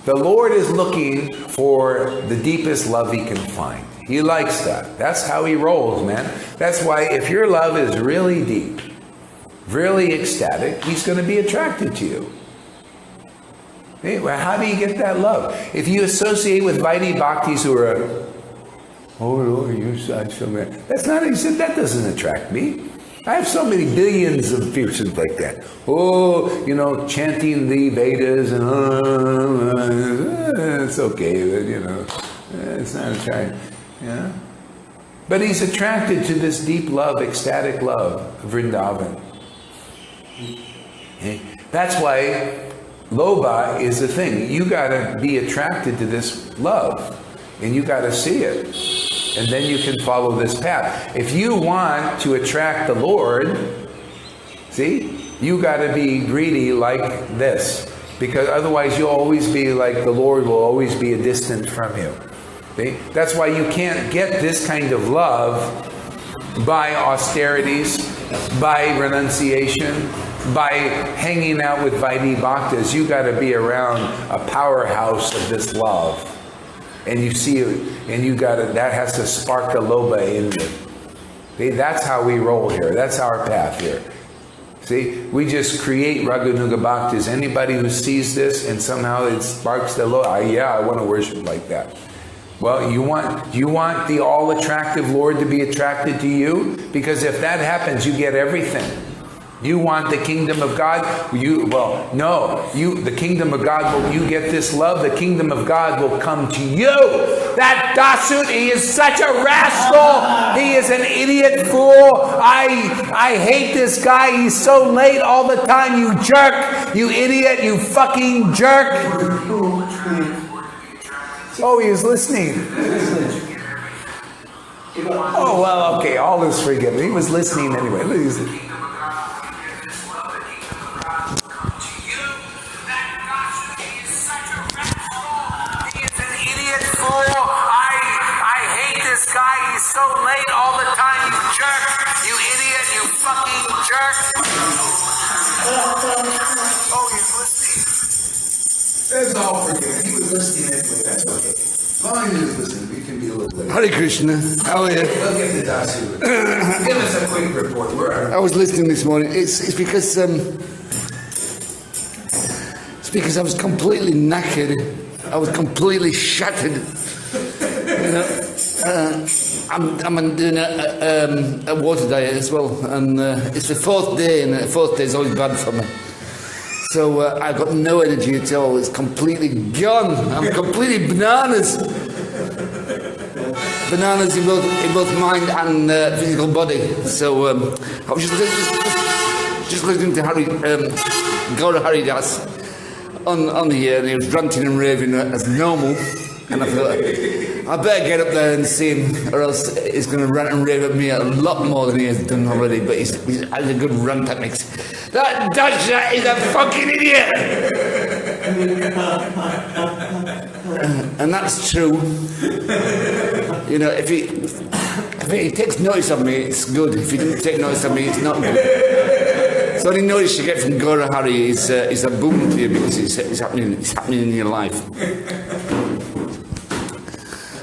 the Lord is looking for the deepest love he can find. He likes that. That's how he rolls, man. That's why if your love is really deep, really ecstatic, he's going to be attracted to you. Hey, well, how do you get that love? If you associate with Vaidi Bhaktis who are, oh, you said so many. That's not, he said, that doesn't attract me. I have so many billions of persons like that. Oh, you know, chanting the Vedas and it's okay, but you know, it's not attractive. Yeah? But he's attracted to this deep love, ecstatic love of Vrindavan. Okay? That's why Lobha is the thing. You got to be attracted to this love, and you got to see it. And then you can follow this path. If you want to attract the Lord, see, you got to be greedy like this. Because otherwise you'll always be like the Lord will always be a distance from you. See? That's why you can't get this kind of love by austerities, by renunciation, by hanging out with Vaidi Bhaktas. You got to be around a powerhouse of this love. And you see it, and you got it. That has to spark the Lobha in you. See, that's how we roll here. That's our path here. See, we just create Raganuga Bhaktis. Anybody who sees this and somehow it sparks the Lobha, yeah, I want to worship like that. Well, you want the all-attractive Lord to be attracted to you? Because if that happens, you get everything. You want the kingdom of God? The kingdom of God, you get this love, the kingdom of God will come to you. That Dasut, he is such a rascal. He is an idiot fool. I hate this guy. He's so late all the time, you jerk. You idiot, you fucking jerk. Oh, he is listening. Oh, well, okay, all is forgiven. He was listening anyway. He's so late all the time, you jerk. You idiot, you fucking jerk. Oh, he's listening. It's all forgiven. He was listening anyway, that's okay. As long as he was listening, we can be a little late. Hare Krishna. How are you? We'll get the Dasu. Give us a quick report. Where are you? I was listening this morning. It's because I was completely knackered. I was completely shattered. You know, I'm doing a water diet as well, and it's the fourth day, and the fourth day is always bad for me. So I've got no energy at all. It's completely gone. I'm completely bananas. Bananas in both mind and physical body. So I was just listening to Gaura Haridas on here, and he was ranting and raving as normal. And I thought, I better get up there and see him, or else he's going to rant and rave at me a lot more than he has done already. But he's had a good rant at me. That Dasha is a fucking idiot! And that's true. You know, if he takes notice of me, it's good. If he didn't take notice of me, it's not good. So any notice you get from Gaura Hari is a boom to you, because it's happening in your life.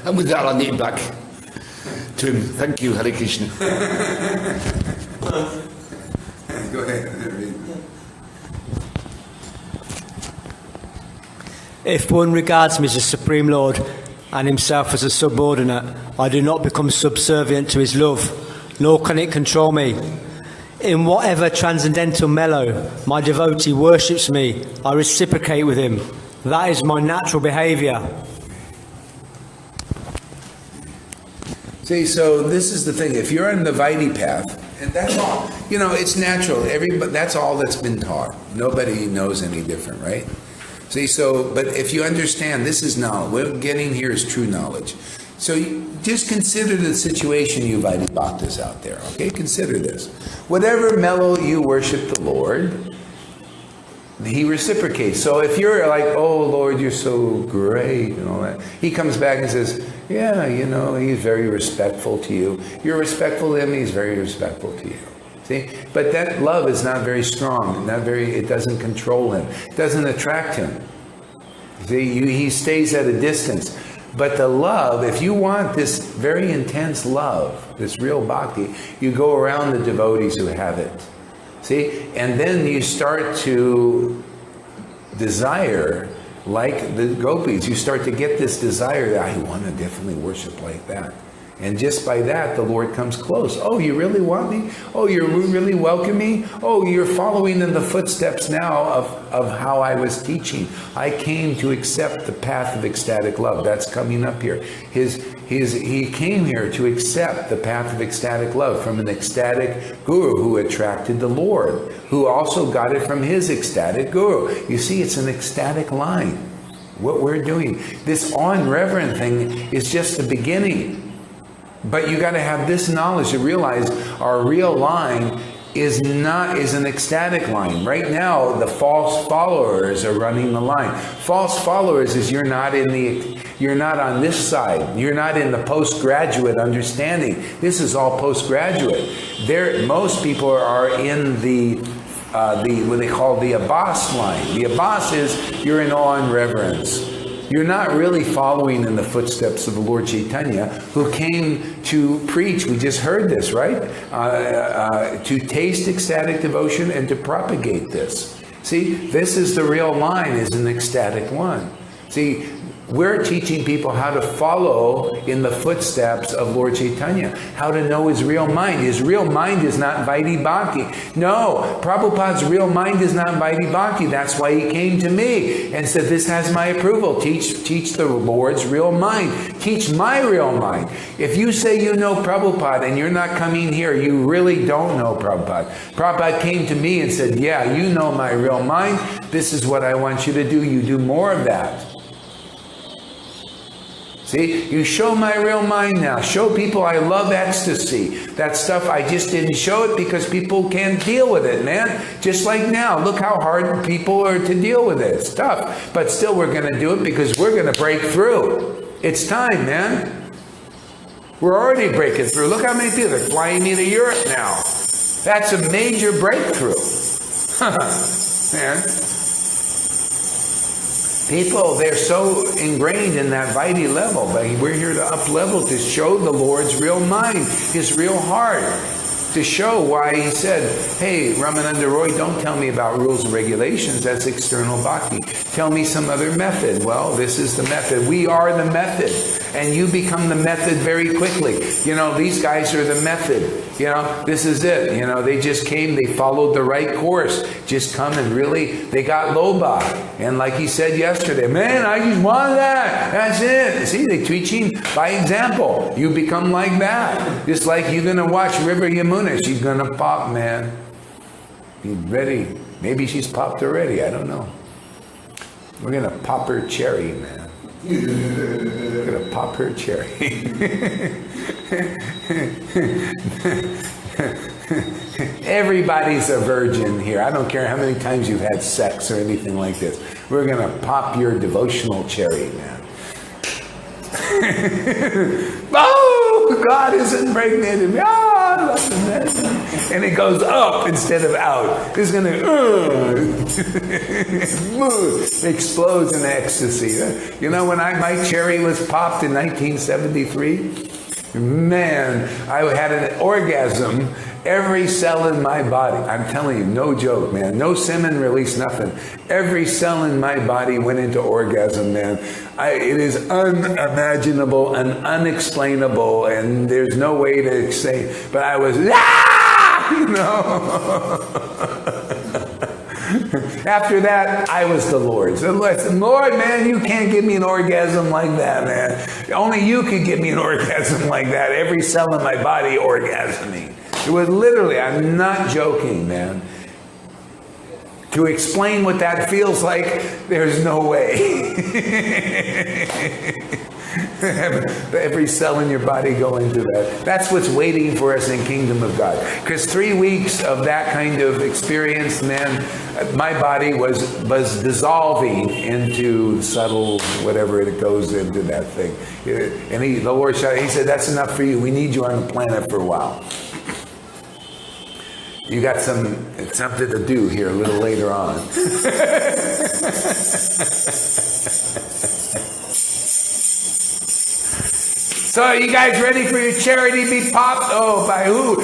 And with that, I'll need back to him. Thank you, Hare Krishna. Go ahead. If one regards me as a Supreme Lord and himself as a subordinate, I do not become subservient to his love, nor can it control me. In whatever transcendental mellow my devotee worships me, I reciprocate with him. That is my natural behaviour. See, so this is the thing. If you're on the Vaidi path, and that's all, it's natural. That's all that's been taught. Nobody knows any different, right? See, but if you understand, this is knowledge. What we're getting here is true knowledge. So just consider the situation, you Vaidi Bhaktas out there, okay? Consider this. Whatever mellow you worship the Lord, he reciprocates. So if you're like, oh, Lord, you're so great, and all that, he comes back and says, yeah, he's very respectful to you. You're respectful to him, he's very respectful to you. See? But that love is not very strong, it doesn't control him, it doesn't attract him. See, he stays at a distance. But the love, if you want this very intense love, this real bhakti, you go around the devotees who have it. See? And then you start to desire, like the gopis, you start to get this desire that I want to definitely worship like that. And just by that, the Lord comes close. Oh, you really want me? Oh, you really welcome me? Oh, you're following in the footsteps now of how I was teaching. I came to accept the path of ecstatic love. That's coming up here. He came here to accept the path of ecstatic love from an ecstatic guru who attracted the Lord, who also got it from his ecstatic guru. You see, it's an ecstatic line. What we're doing, this awe-reverent thing is just the beginning. But you got to have this knowledge to realize our real line is an ecstatic line. Right now, the false followers are running the line. False followers is you're not on this side. You're not in the postgraduate understanding. This is all postgraduate. Most people are in the what they call the Abbas line. The Abbas is you're in awe and reverence. You're not really following in the footsteps of the Lord Chaitanya, who came to preach, we just heard this, right? To taste ecstatic devotion and to propagate this. See, this is the real line, is an ecstatic one. See, we're teaching people how to follow in the footsteps of Lord Chaitanya, how to know his real mind. His real mind is not Vaidi Bhakti. No, Prabhupada's real mind is not Vaidi Bhakti. That's why he came to me and said, this has my approval. Teach the Lord's real mind. Teach my real mind. If you say you know Prabhupada and you're not coming here, you really don't know Prabhupada. Prabhupada came to me and said, yeah, you know my real mind. This is what I want you to do. You do more of that. See, you show my real mind now. Show people I love ecstasy. That stuff, I just didn't show it because people can't deal with it, man. Just like now. Look how hard people are to deal with it. It's tough. But still, we're going to do it because we're going to break through. It's time, man. We're already breaking through. Look how many people are flying me to Europe now. That's a major breakthrough. Man. People, they're so ingrained in that Vaidi level, but we're here to up level to show the Lord's real mind, his real heart, to show why he said, hey, Ramananda Roy, don't tell me about rules and regulations, that's external bhakti. Tell me some other method. Well, this is the method. We are the method, and you become the method very quickly. These guys are the method. This is it. They just came, they followed the right course. Just come and really, they got loba. And like he said yesterday, man, I just want that. That's it. See, they're teaching by example. You become like that. Just like you're going to watch River Yamuna. She's going to pop, man. Be ready. Maybe she's popped already. I don't know. We're going to pop her cherry, man. We're going to pop her cherry. Everybody's a virgin here. I don't care how many times you've had sex or anything like this. We're going to pop your devotional cherry, man. Oh, God has impregnated me. Oh, and it goes up instead of out. It's going to explodes in ecstasy. When my cherry was popped in 1973, man, I had an orgasm Every cell in my body, I'm telling you, no joke, man. No semen release, nothing. Every cell in my body went into orgasm, man. It is unimaginable and unexplainable, and there's no way to say, but I was, you know. After that, I was the Lord. So I said, Lord, man, you can't give me an orgasm like that, man. Only you could give me an orgasm like that. Every cell in my body orgasming. It was literally, I'm not joking, man. To explain what that feels like, there's no way. Every cell in your body go into that. That's what's waiting for us in Kingdom of God. Because 3 weeks of that kind of experience, man, my body was dissolving into subtle whatever it goes into that thing. And the Lord shouted, he said, that's enough for you. We need you on the planet for a while. You got something to do here a little later on. So are you guys ready for your charity to be popped? Oh, by who?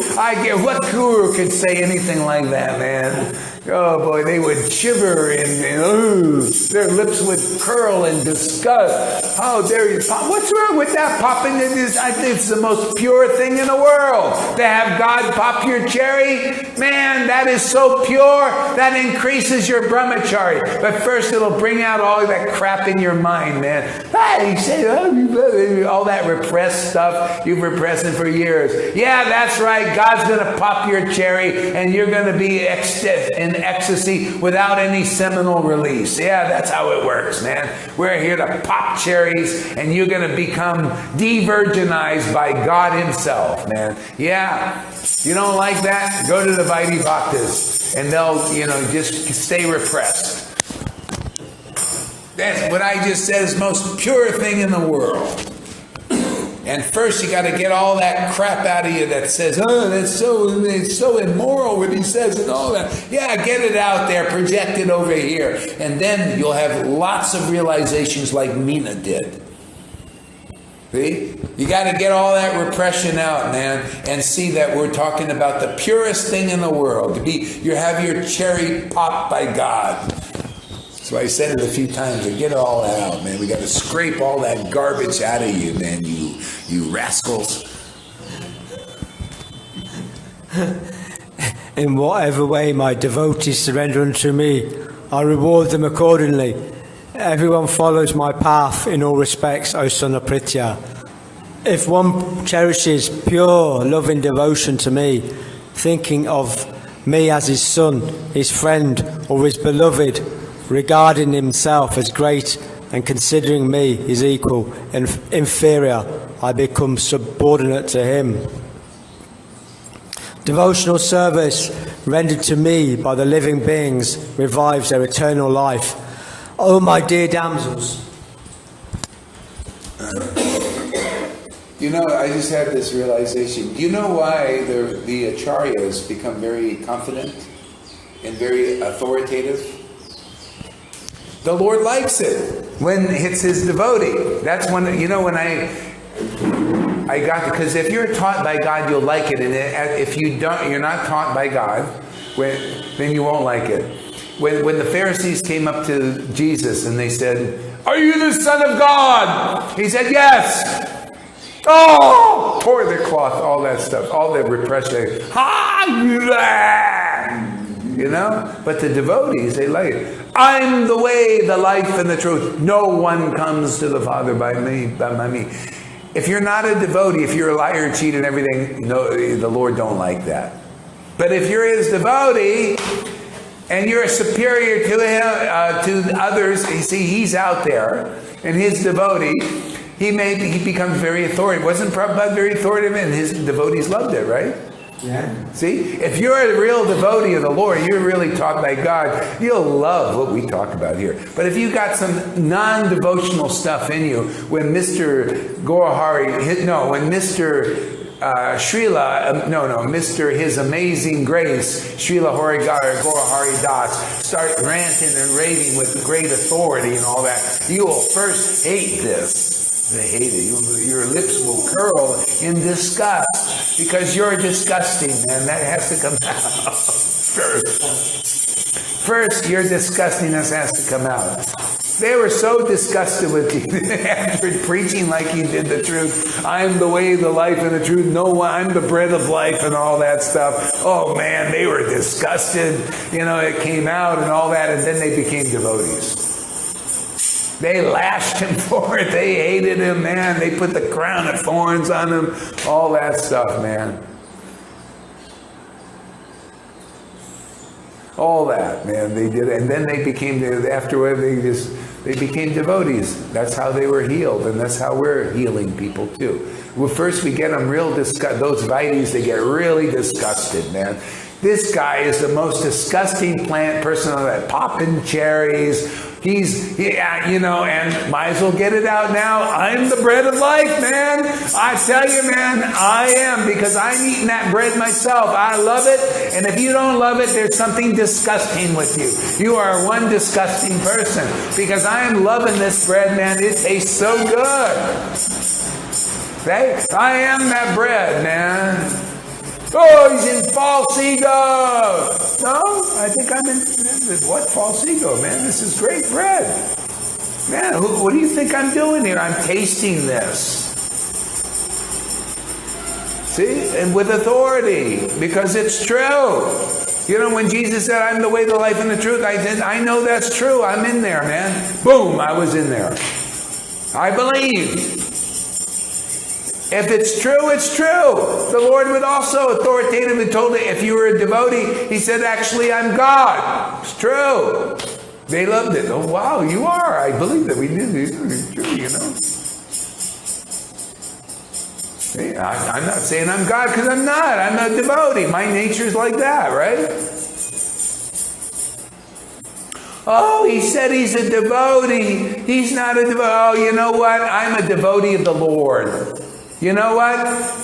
What guru could say anything like that, man? Oh boy, they would shiver and their lips would curl in disgust. How dare you pop? What's wrong with that popping? I think it's the most pure thing in the world. To have God pop your cherry, man, that is so pure, that increases your brahmachari. But first it'll bring out all that crap in your mind, man. You say, all that repressed stuff you've repressed it for years. Yeah, that's right. God's going to pop your cherry and you're going to be in ecstasy without any seminal release. Yeah, that's how it works, man. We're here to pop cherries and you're going to become de-virginized by God himself, man. Yeah. You don't like that? Go to the Vaidi Bhaktis and they'll, just stay repressed. That's what I just said is the most pure thing in the world. And first you got to get all that crap out of you that says, it's so immoral what he says and all that. Yeah, get it out there, project it over here. And then you'll have lots of realizations like Meena did. See? You got to get all that repression out, man, and see that we're talking about the purest thing in the world. You have your cherry popped by God. So I said it a few times, get all that out, man. We got to scrape all that garbage out of you, man, you rascals. In whatever way my devotees surrender unto me, I reward them accordingly. Everyone follows my path in all respects, O son of Pritya. If one cherishes pure, loving devotion to me, thinking of me as his son, his friend, or his beloved, regarding himself as great and considering me his equal and inferior, I become subordinate to him. Devotional service rendered to me by the living beings revives their eternal life. Oh, my dear damsels. I just had this realization. Do you know why the acharyas become very confident and very authoritative? The Lord likes it when it's his devotee. That's when, when I got it. Because if you're taught by God, you'll like it. And if you're not taught by God, then you won't like it. When the Pharisees came up to Jesus and they said, "Are you the Son of God?" He said, "Yes." Oh, tore their cloth, all that stuff, all the repression. But the devotees, they like it. I'm the way, the life, and the truth. No one comes to the Father by me. If you're not a devotee, if you're a liar, cheat, and everything, the Lord don't like that. But if you're his devotee and you're superior to him, to others, you see, he's out there, and his devotee, he becomes very authoritative. Wasn't Prabhupada very authoritative, and his devotees loved it, right? Yeah. See, if you're a real devotee of the Lord, you're really taught by God, you'll love what we talk about here. But if you got some non-devotional stuff in you, when Mr. Mr. His Amazing Grace, Srila Gaura Hari Das, start ranting and raving with great authority and all that, you will first hate this. They hate it. Your lips will curl in disgust. Because you're disgusting, man. That has to come out first, your disgustingness has to come out. They were so disgusted with you after preaching like he did the truth. I'm the way, the life, and the truth. No, I'm the bread of life and all that stuff. Oh man, they were disgusted. It came out and all that, and then they became devotees. They lashed him for it. They hated him, man. They put the crown of thorns on him. All that stuff, man. All that, man. They did it. And then they became, afterward, they became devotees. That's how they were healed. And that's how we're healing people too. Well, first we get them real disgusted. Those Vaidis, they get really disgusted, man. This guy is the most disgusting plant person on that, popping cherries. And might as well get it out now. I'm the bread of life, man. I tell you, man, I am, because I'm eating that bread myself. I love it. And if you don't love it, there's something disgusting with you. You are one disgusting person, because I am loving this bread, man. It tastes so good. Okay? I am that bread, man. Oh, he's in false ego. No, I think I'm in what false ego, man? This is great bread. Man, what do you think I'm doing here? I'm tasting this. See? And with authority, because it's true. When Jesus said, I'm the way, the life, and the truth, I said, I know that's true. I'm in there, man. Boom, I was in there. I believe. If it's true, it's true. The Lord would also authoritatively told it, if you were a devotee, he said, actually, I'm God. It's true. They loved it. Oh, wow, you are. I believe that. We did. It's true, See, I'm not saying I'm God, because I'm not. I'm a devotee. My nature's like that, right? Oh, he said he's a devotee. He's not a devotee. Oh, you know what? I'm a devotee of the Lord. You know what?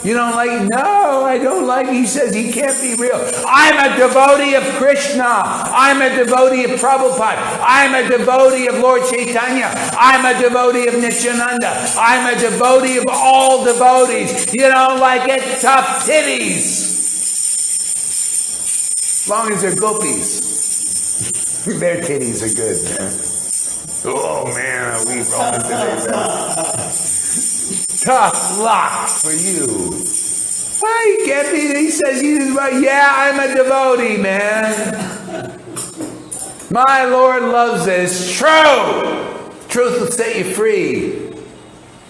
You don't like? No, I don't like. He says he can't be real. I'm a devotee of Krishna. I'm a devotee of Prabhupada. I'm a devotee of Lord Chaitanya. I'm a devotee of Nityananda. I'm a devotee of all devotees. You don't like it? Tough titties. As long as they're gopis. Their titties are good, man. Oh, man, we've all today, man. Tough luck for you. Why can't be? He says, yeah, I'm a devotee, man. My Lord loves it. It's true. Truth will set you free.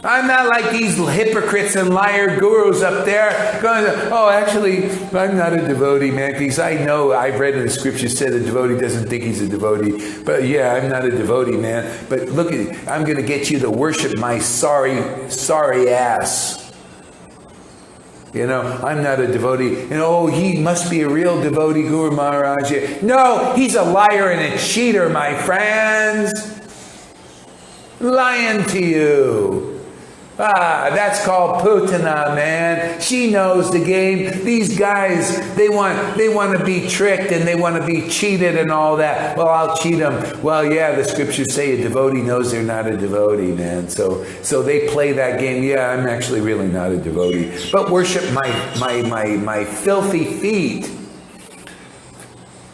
I'm not like these hypocrites and liar gurus up there going, oh, actually, I'm not a devotee, man, because I know I've read in the scripture said a devotee doesn't think he's a devotee. But yeah, I'm not a devotee, man. But look at it. I'm going to get you to worship my sorry ass. I'm not a devotee. He must be a real devotee, Guru Maharaj. No, he's a liar and a cheater, my friends. Lying to you. That's called Putana, man. She knows the game. These guys, they want to be tricked and they want to be cheated and all that. Well, I'll cheat them. Well, yeah, the scriptures say a devotee knows they're not a devotee, man. So they play that game. Yeah, I'm actually really not a devotee. But worship my filthy feet.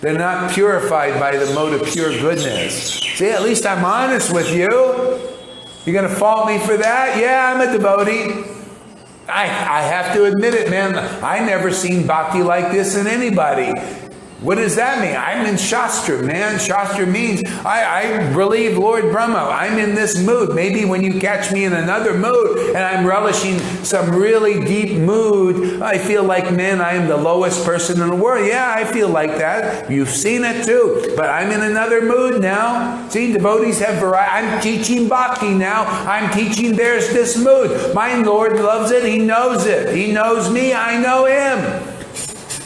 They're not purified by the mode of pure goodness. See, at least I'm honest with you. You're going to fault me for that? Yeah, I'm a devotee. I have to admit it, man. I never seen bhakti like this in anybody. What does that mean? I'm in Shastra, man. Shastra means I believe Lord Brahma. I'm in this mood. Maybe when you catch me in another mood and I'm relishing some really deep mood, I feel like, man, I am the lowest person in the world. Yeah, I feel like that. You've seen it too. But I'm in another mood now. See, devotees have variety. I'm teaching bhakti now. I'm teaching there's this mood. My Lord loves it. He knows it. He knows me. I know him.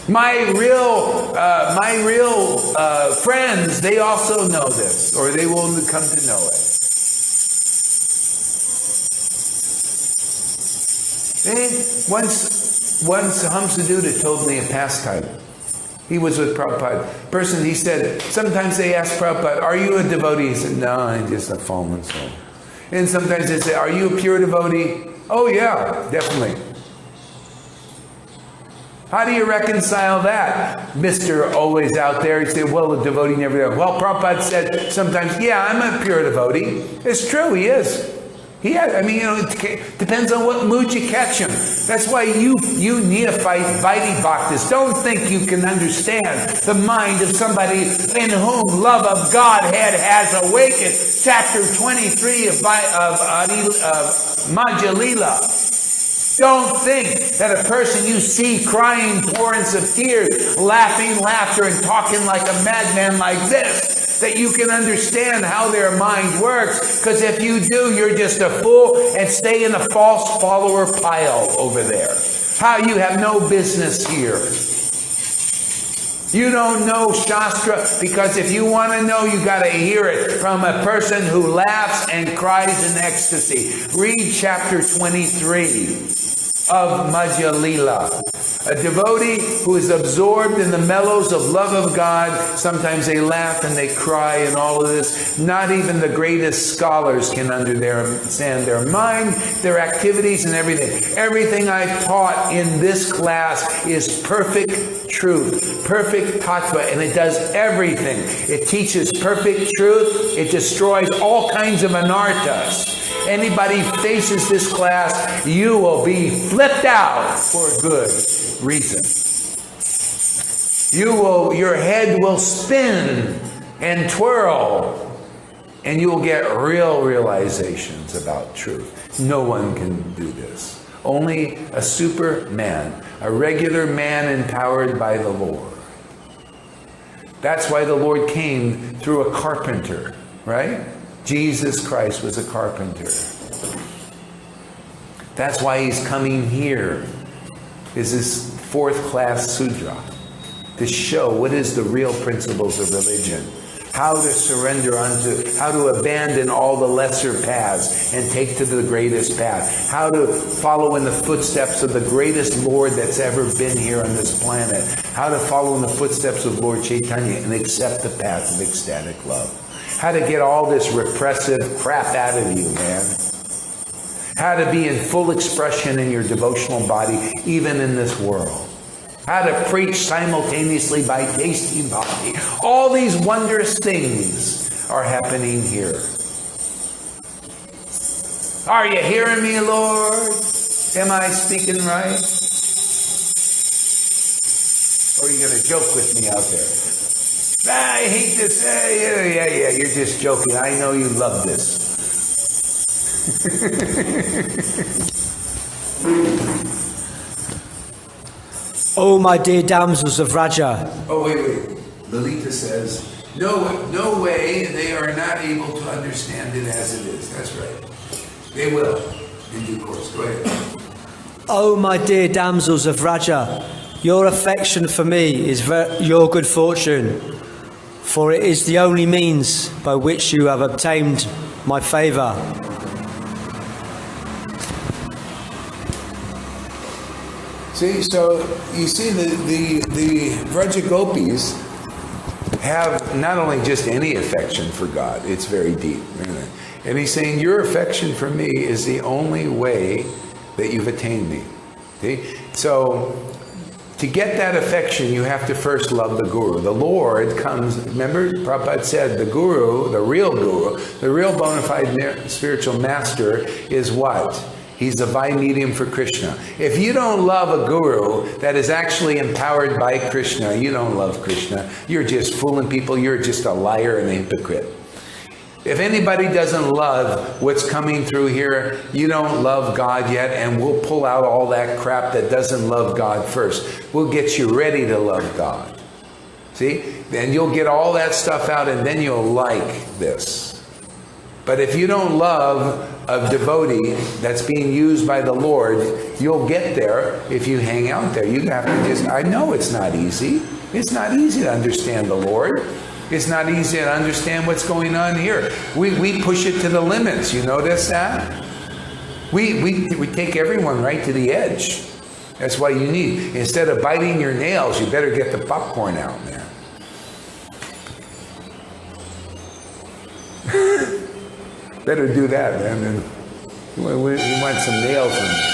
My real friends, they also know this, or they will come to know it. And once Hamsaduta told me a pastime. He was with Prabhupada. He said, sometimes they ask Prabhupada, are you a devotee? He said, no, I'm just a fallen soul. And sometimes they say, are you a pure devotee? Oh yeah, definitely. How do you reconcile that? Mr. Always out there, you say, well, the devotee never does. Well, Prabhupada said sometimes, yeah, I'm a pure devotee. It's true, he is. He has, it depends on what mood you catch him. That's why you neophyte Vaidi Bhaktis don't think you can understand the mind of somebody in whom love of Godhead has awakened. Chapter 23 of Madhya Lila. Don't think that a person you see crying torrents of tears, laughing laughter, and talking like a madman like this, that you can understand how their mind works. Because if you do, you're just a fool and stay in the false follower pile over there. How you have no business here. You don't know Shastra, because if you want to know, you got to hear it from a person who laughs and cries in ecstasy. Read chapter 23 of Madhya Lila. A devotee who is absorbed in the mellows of love of God. Sometimes they laugh and they cry and all of this. Not even the greatest scholars can understand their mind, their activities, and everything. Everything I've taught in this class is perfect truth, perfect tattva, and it does everything. It teaches perfect truth. It destroys all kinds of anarthas. Anybody faces this class, you will be flipped out for a good reason. Your head will spin and twirl, and you will get real realizations about truth. No one can do this. Only a superman, a regular man empowered by the Lord. That's why the Lord came through a carpenter, right? Jesus Christ was a carpenter. That's why he's coming here. Is this fourth class Sudra to show what is the real principles of religion. How to surrender how to abandon all the lesser paths and take to the greatest path. How to follow in the footsteps of the greatest Lord that's ever been here on this planet. How to follow in the footsteps of Lord Chaitanya and accept the path of ecstatic love. How to get all this repressive crap out of you, man. How to be in full expression in your devotional body, even in this world. How to preach simultaneously by tasting bhakti. All these wondrous things are happening here. Are you hearing me, Lord? Am I speaking right? Or are you going to joke with me out there? I hate this. Yeah, you're just joking. I know you love this. Oh, my dear damsels of Raja. Oh, wait. Lalita says, no way, they are not able to understand it as it is. That's right. They will, in due course. Go ahead. Oh, my dear damsels of Raja, your affection for me is your good fortune, for it is the only means by which you have obtained my favour. See, so you see the Vraja Gopis have not only just any affection for God, it's very deep. And he's saying, your affection for me is the only way that you've attained me. See? So to get that affection, you have to first love the Guru. The Lord comes, remember Prabhupada said, the Guru, the real bona fide spiritual master is what? He's the Vaidi medium for Krishna. If you don't love a guru that is actually empowered by Krishna, you don't love Krishna. You're just fooling people. You're just a liar and a hypocrite. If anybody doesn't love what's coming through here, you don't love God yet, and we'll pull out all that crap that doesn't love God first. We'll get you ready to love God. See? Then you'll get all that stuff out, and then you'll like this. But if you don't love a devotee that's being used by the Lord, you'll get there if you hang out there. You have to I know it's not easy. It's not easy to understand the Lord. It's not easy to understand what's going on here. We push it to the limits. You notice that? We take everyone right to the edge. That's why you need, instead of biting your nails, you better get the popcorn out, man. Better do that, man. We want some nails in there.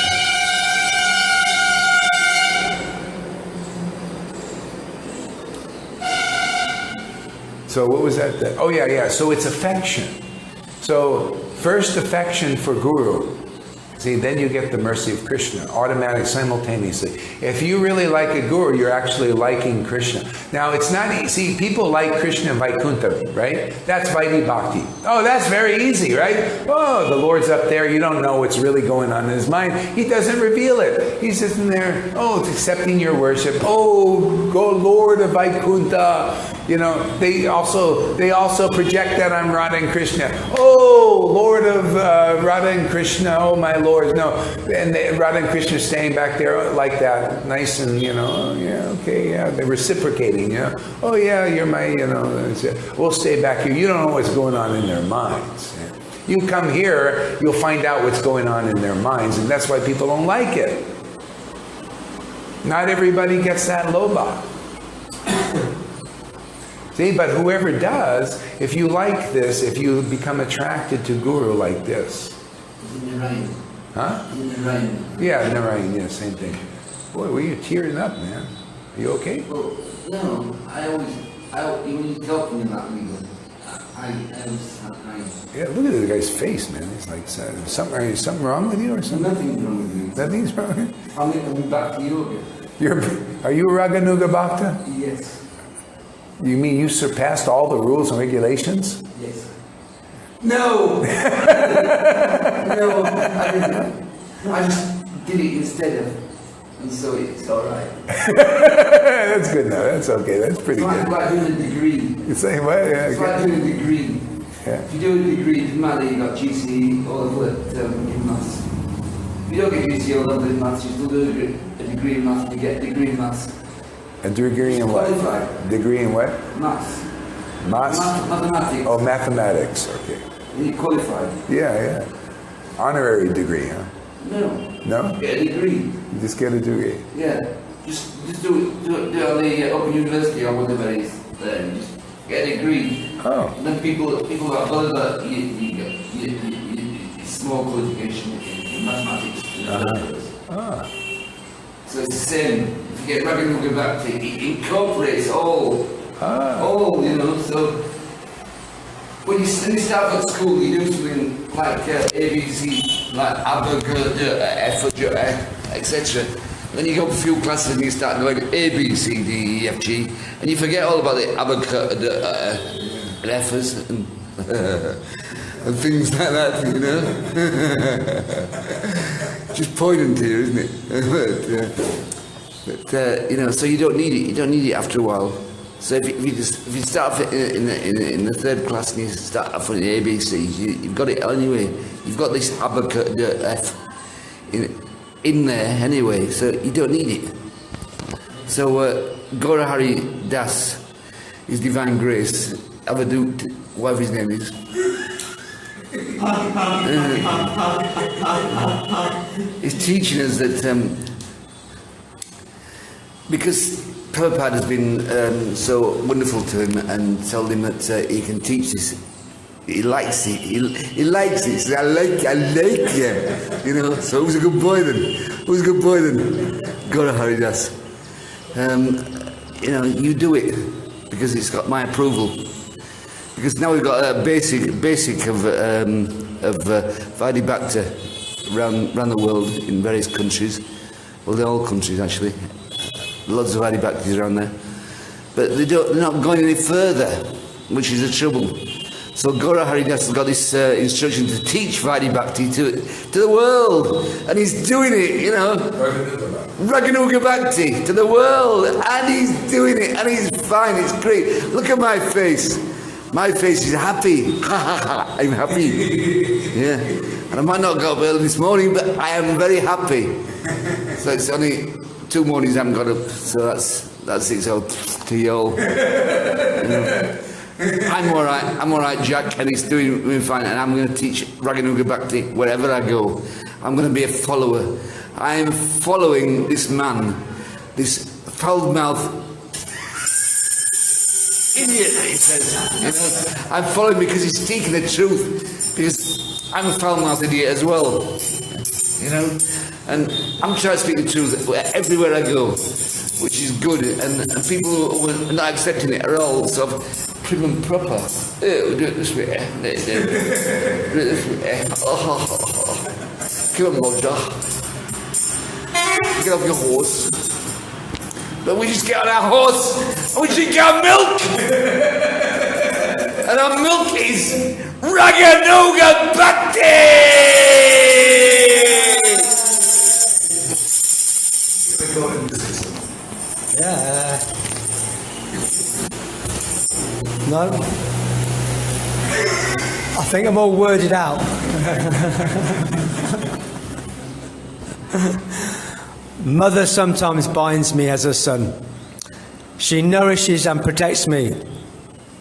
So what was that? Oh yeah. So it's affection. So first affection for Guru. See, then you get the mercy of Krishna, automatic, simultaneously. If you really like a guru, you're actually liking Krishna. Now, it's not, see, people like Krishna and Vaikuntha, right? That's Vaidi Bhakti. Oh, that's very easy, right? Oh, the Lord's up there. You don't know what's really going on in his mind. He doesn't reveal it. He's sitting there, oh, it's accepting your worship. Oh, go Lord of Vaikuntha. You know, they also project that on Radha and Krishna. Oh, Lord of Radha and Krishna, oh my Lord. No, and Radha and Krishna staying back there like that, nice and, you know, oh, yeah, okay, yeah, they're reciprocating, you know. Oh yeah, you're my, you know, we'll stay back here. You don't know what's going on in their minds. You come here, you'll find out what's going on in their minds, and that's why people don't like it. Not everybody gets that loba. See, but whoever does, if you like this, if you become attracted to Guru like this. Huh? Yeah, Narayan, yeah, same thing. Boy, were you tearing up, man? Are you okay? Well, no, when you talk to me about me, yeah, look at the guy's face, man. He's like, something wrong with you or something? Nothing's wrong with me. Nothing's wrong with you? I'm back to yoga. Are you a Raganuga Bhakta? Yes. You mean you surpassed all the rules and regulations? Yes. No! No, I didn't. I just did it instead of, and so it's alright. That's good now, that's okay, that's pretty good. It's like doing a degree. You're saying what? Yeah, it's like doing a degree. Yeah. If you do a degree, it doesn't matter, you got GCE or level in maths. If you don't get GCE or level in maths, you still do a degree in maths, you get a degree in maths. A degree in what? Qualified. Degree in what? Maths. Maths? Mathematics. Oh, mathematics, okay. And you qualified. Yeah. Honorary degree, huh? No? Get a degree. You just get a degree. Yeah. Just do it on the Open University or whatever it is. There, you just get a degree. Oh. And then people that bother that you small qualification in mathematics. So it's the same. If you get Raganuga Bhakti, it incorporates all, you know. So when you start at school, you do something like ABC, like abacus, etc. Then you go for a few classes and you start going A, B, C, D, E, F, G, and you forget all about the abacus, F's, and things like that, you know. Just pointing to you, isn't it? But you know, so you don't need it. You don't need it after a while. So if you start off in the third class and you start off with the ABC, you've got it anyway. You've got this abacus F in there anyway, so you don't need it. So Gaura Hari Das, His Divine Grace, Avadut, whatever his name is. He's teaching us that because Prabhupada has been so wonderful to him and told him that he can teach this. He likes it. He likes it. He says, I like you. You know, so who's a good boy then? Gaura Hari Das. You know, you do it because it's got my approval. Because now we've got a basic of Vaidi Bhakti around the world in various countries. Well, they're all countries actually. Lots of Vaidi Bhaktis around there. But they're not going any further, which is the trouble. So Gaura Hari Das has got this instruction to teach Vaidi Bhakti to the world. And he's doing it, you know. Raganuga Bhakti to the world. And he's doing it. And he's fine. It's great. Look at my face. My face is happy. I'm happy. Yeah. And I might not go up early this morning, but I am very happy. So it's only 2 mornings I haven't got up. So that's it. So to you all. You know. I'm all right, Jack, and he's doing fine, and I'm going to teach Raganuga Bhakti wherever I go. I'm going to be a follower. I am following this man, this foul-mouthed idiot, he says. You know, I'm following because he's speaking the truth, because I'm a foul-mouthed idiot as well. You know, and I'm trying to speak the truth everywhere I go, which is good, and people who are not accepting it are all sort of prim and proper. We'll do it this way. Do it this way. Come on, Roger. Get off your horse. But we just get on our horse and we drink our milk. And our milk is Raganuga Bhakti! Yeah. No. I think I'm all worded out. Mother sometimes binds me as a son. She nourishes and protects me,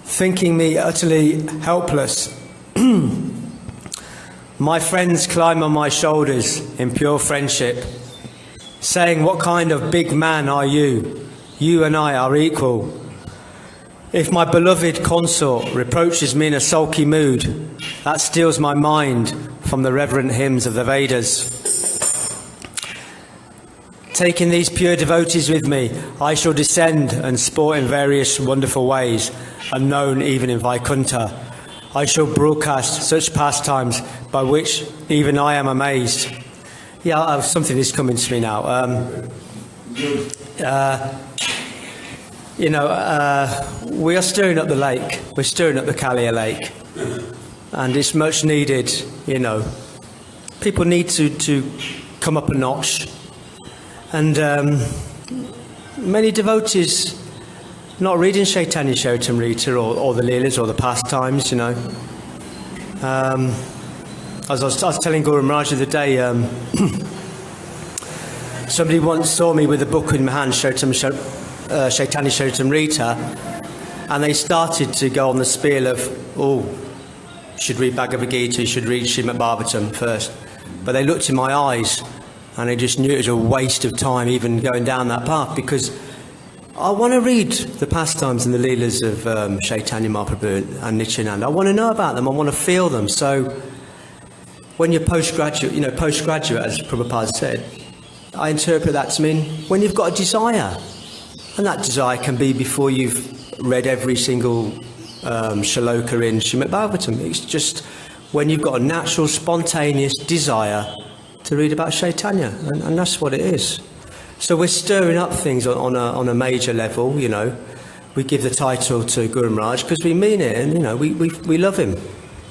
thinking me utterly helpless. My friends climb on my shoulders in pure friendship, saying, "What kind of big man are you? You and I are equal." If my beloved consort reproaches me in a sulky mood, that steals my mind from the reverent hymns of the Vedas. Taking these pure devotees with me, I shall descend and sport in various wonderful ways, unknown even in Vaikuntha. I shall broadcast such pastimes by which even I am amazed. Yeah, something is coming to me now. We are stirring up the lake. We're stirring up the Kalia Lake. And it's much needed, People need to come up a notch. And many devotees not reading Chaitanya Charitamrita or the Leelas or the pastimes, As I was telling Guru Maharaj the other day, somebody once saw me with a book in my hand, Chaitanya Charitamrita, and they started to go on the spiel of, you should read Bhagavad Gita, you should read Srimad Bhagavatam first. But they looked in my eyes and they just knew it was a waste of time even going down that path, because I want to read the pastimes and the Leelas of Chaitanya Mahaprabhu and Nityananda. I want to know about them, I want to feel them. So when you're postgraduate, as Prabhupada said, I interpret that to mean when you've got a desire. And that desire can be before you've read every single shaloka in Srimad Bhagavatam. It's just when you've got a natural, spontaneous desire to read about Chaitanya. And that's what it is. So we're stirring up things on a major level, We give the title to Guru Maharaj because we mean it and, we love him.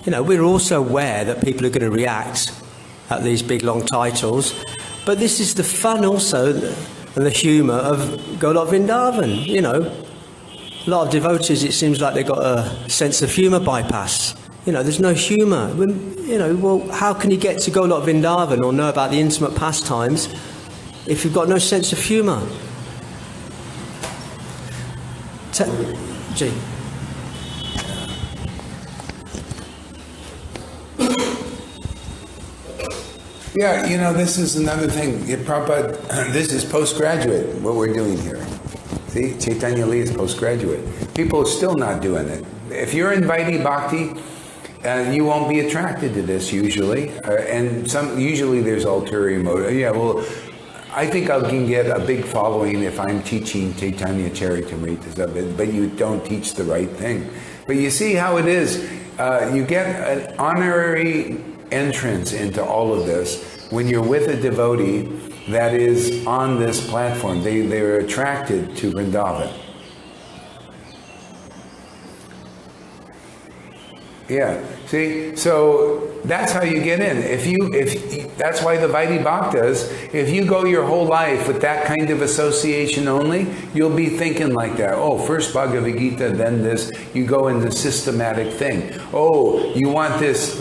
We're also aware that people are going to react at these big, long titles. But this is the fun also and the humour of Golok Vrindavan, A lot of devotees, it seems like they've got a sense of humour bypass. There's no humour. Well, how can you get to Golok Vrindavan or know about the intimate pastimes if you've got no sense of humour? Gee. Yeah, this is another thing. Prabhupada, this is postgraduate, what we're doing here. See, Chaitanya Lee is postgraduate. People are still not doing it. If you're in Vaidi Bhakti, you won't be attracted to this usually. Usually there's ulterior motive. Yeah, well, I think I can get a big following if I'm teaching Chaitanya Charitamrita, but you don't teach the right thing. But you see how it is. You get an honorary entrance into all of this when you're with a devotee that is on this platform. They're attracted to Vrindavan. Yeah. See, so that's how you get in. That's why the Vaidi Bhaktas, if you go your whole life with that kind of association only, you'll be thinking like that. Oh, first Bhagavad Gita, then this. You go in the systematic thing. Oh, you want this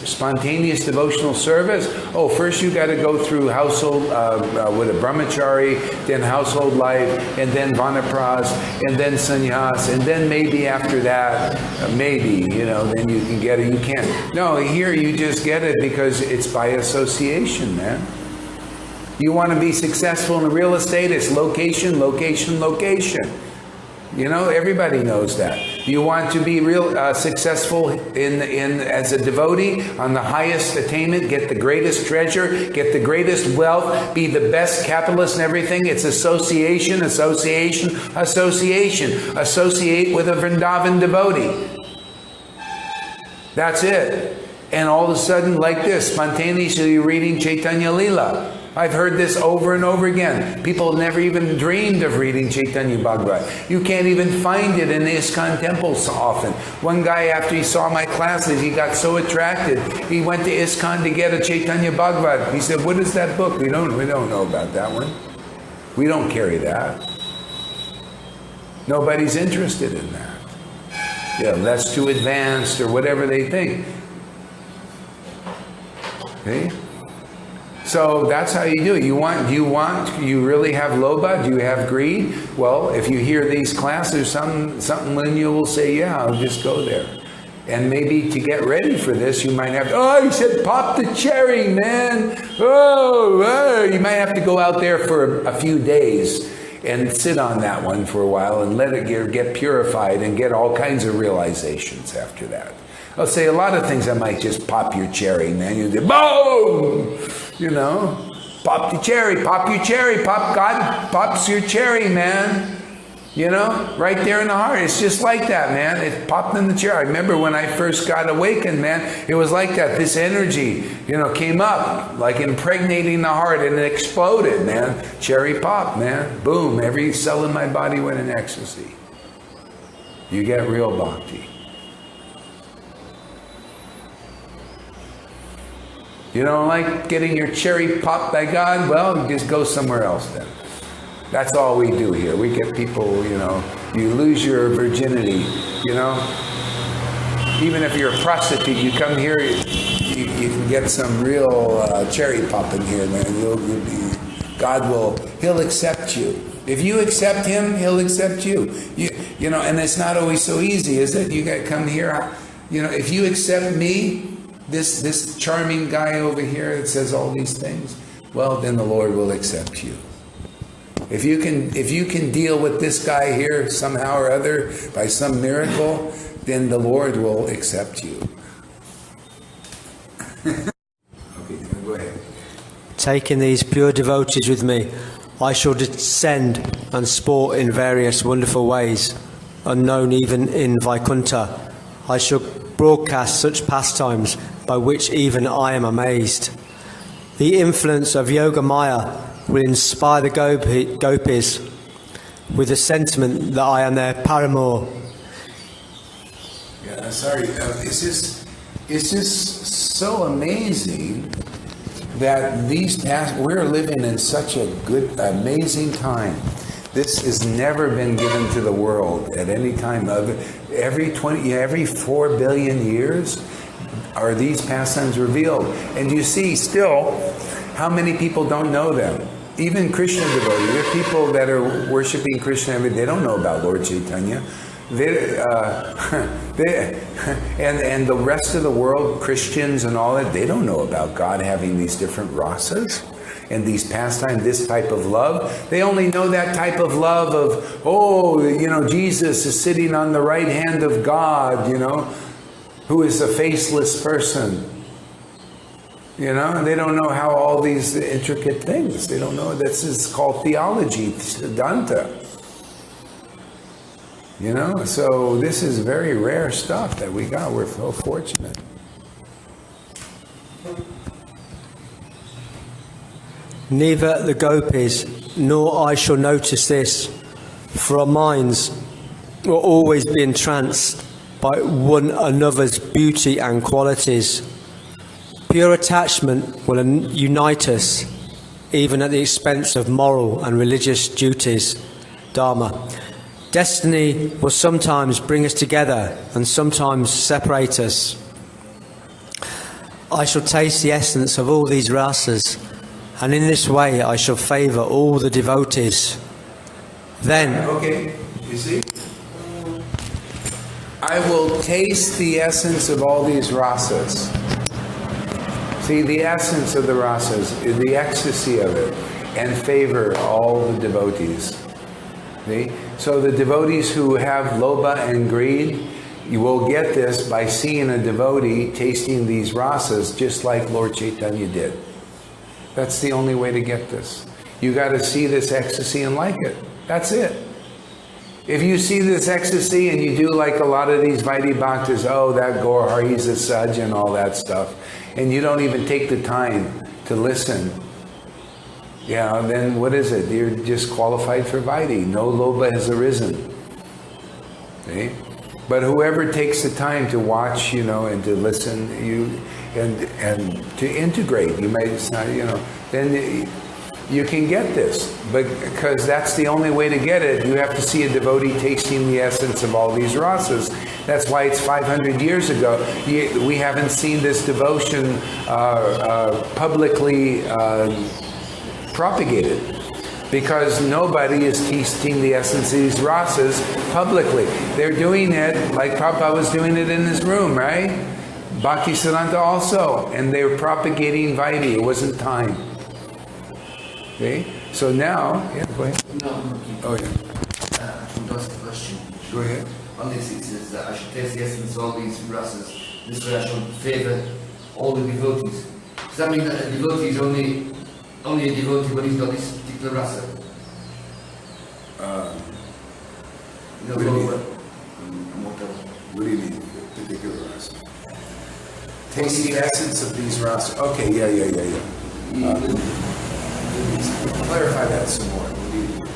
spontaneous devotional service? Oh, first you got to go through household with a brahmachari, then household life, and then vanapras, and then sannyas, and then maybe after that, then you can get it. You can't. No, here you just get it because it's by association, man. You want to be successful in real estate, it's location, location, location. Everybody knows that. You want to be real successful in as a devotee on the highest attainment, get the greatest treasure, get the greatest wealth, be the best capitalist and everything. It's association, association, association. Associate with a Vrindavan devotee. That's it. And all of a sudden, like this, spontaneously reading Chaitanya Lila. I've heard this over and over again. People never even dreamed of reading Chaitanya Bhagavat. You can't even find it in the ISKCON temples often. One guy, after he saw my classes, he got so attracted. He went to ISKCON to get a Chaitanya Bhagavat. He said, "What is that book? We don't know about that one. We don't carry that. Nobody's interested in that. Yeah, that's too advanced," or whatever they think. Okay? So that's how you do it. You really have lobha? Do you have greed? Well, if you hear these classes, something in you will say, yeah, I'll just go there. And maybe to get ready for this, you might have to, he said, pop the cherry, man. You might have to go out there for a few days and sit on that one for a while and let it get purified and get all kinds of realizations after that. I'll say a lot of things I might just pop your cherry, man. You do, boom! You know, pop your cherry, pop God pops your cherry, man. You know, right there in the heart. It's just like that, man. It popped in the cherry. I remember when I first got awakened, man, it was like that. This energy, came up, like impregnating the heart, and it exploded, man. Cherry pop, man. Boom. Every cell in my body went in ecstasy. You get real bhakti. You don't like getting your cherry popped by God? Well, just go somewhere else then. That's all we do here. We get people, you lose your virginity, Even if you're a prostitute, you come here, you can get some real cherry pop in here, man. He'll accept you. If you accept him, he'll accept you. And it's not always so easy, is it? You got to come here. If you accept me, this charming guy over here that says all these things, well, then the Lord will accept you. If you can deal with this guy here somehow or other by some miracle, then the Lord will accept you. Okay, go ahead. Taking these pure devotees with me, I shall descend and sport in various wonderful ways, unknown even in Vaikuntha. I shall broadcast such pastimes by which even I am amazed. The influence of Yoga Maya will inspire the gopis with the sentiment that I am their paramour. Yeah, sorry. It's just so amazing that we're living in such a good, amazing time. This has never been given to the world at any time. Every 4 billion years are these pastimes revealed. And you see still how many people don't know them. Even Krishna devotees, there are people that are worshiping Krishna, they don't know about Lord Chaitanya. And the rest of the world, Christians and all that, they don't know about God having these different rasas and these pastimes, this type of love. They only know that type of love of, Jesus is sitting on the right hand of God, who is a faceless person. They don't know how all these intricate things, they don't know. This is called theology, Siddhanta. So this is very rare stuff that we got. We're so fortunate. Neither the gopis nor I shall notice this, for our minds will always be entranced by one another's beauty and qualities. Pure attachment will unite us, even at the expense of moral and religious duties, dharma. Destiny will sometimes bring us together and sometimes separate us. I shall taste the essence of all these rasas, and in this way I shall favour all the devotees. Then, okay, you see? I will taste the essence of all these rasas. See, the essence of the rasas, the ecstasy of it, and favor all the devotees. See? So the devotees who have lobha and greed, you will get this by seeing a devotee tasting these rasas just like Lord Chaitanya did. That's the only way to get this. You got to see this ecstasy and like it. That's it. If you see this ecstasy and you do like a lot of these Vaidi Bhaktas, oh, that Gaura, he's a Saj and all that stuff, and you don't even take the time to listen, yeah, then what is it? You're just qualified for Vaidi. No lobha has arisen. See? But whoever takes the time to watch, and to listen, and to integrate, you may decide, then you can get this. But because that's the only way to get it, you have to see a devotee tasting the essence of all these rasas. That's why it's 500 years ago. We haven't seen this devotion publicly propagated. Because nobody is tasting the essence of these rasas publicly. They're doing it like Prabhupada was doing it in his room, right? Bhaktisiddhanta also. And they were propagating Vaidi. It wasn't time. Okay? So now, yeah, go ahead. No. Oh, yeah. I want to ask a question. Go ahead. On this it says that I should taste the essence of all these rasas. This way I should favour all the devotees. Does that mean that a devotee is only a devotee when he's got this particular rasa? What do you mean, particular rasa? Taste the essence of these rasas. Okay, yeah. Clarify that some more. What do you mean?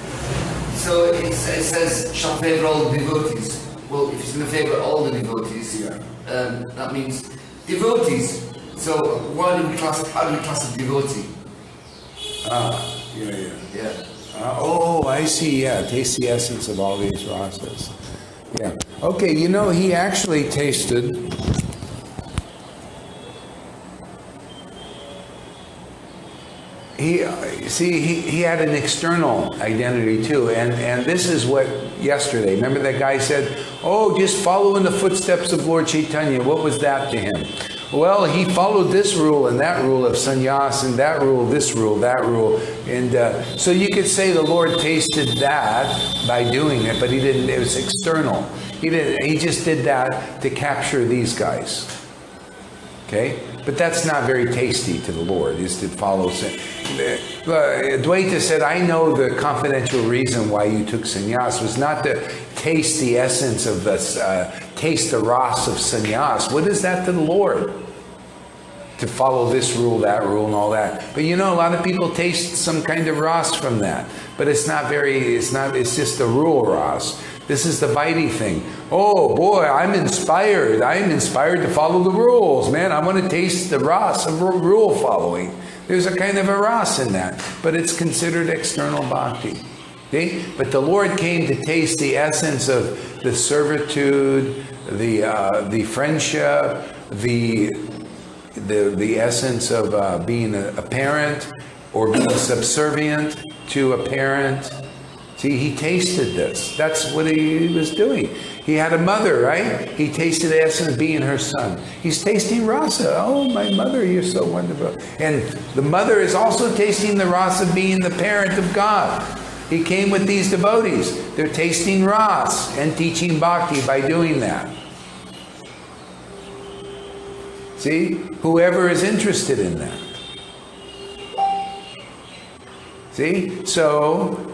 So it says, shall favour all the devotees. Well, if it's going to favour all the devotees, that means devotees. So how do we class a devotee? Yeah. I see, yeah. Taste the essence of all these rasas. Yeah. Okay, he actually tasted... He had an external identity too, and this is what yesterday, remember that guy said, just follow in the footsteps of Lord Chaitanya. What was that to him? Well, he followed this rule and that rule of sannyas, and that rule, this rule, that rule, and so you could say the Lord tasted that by doing it, but he didn't. It was external. He just did that to capture these guys. Okay? But that's not very tasty to the Lord, is to follow. Dvaita said, I know the confidential reason why you took sannyas was not to taste the essence of taste the ras of sannyas. What is that to the Lord? To follow this rule, that rule, and all that. But a lot of people taste some kind of ras from that. But it's just a rule ras. This is the Vaidi thing. Oh boy, I'm inspired. I'm inspired to follow the rules. Man, I want to taste the ras of rule following. There's a kind of a ras in that. But it's considered external bhakti. Okay? But the Lord came to taste the essence of the servitude, the friendship, the essence of being a parent or being subservient to a parent. See, he tasted this. That's what he was doing. He had a mother, right? He tasted the essence of being her son. He's tasting rasa. Oh, my mother, you're so wonderful. And the mother is also tasting the rasa of being the parent of God. He came with these devotees. They're tasting ras and teaching bhakti by doing that. See? Whoever is interested in that. See? So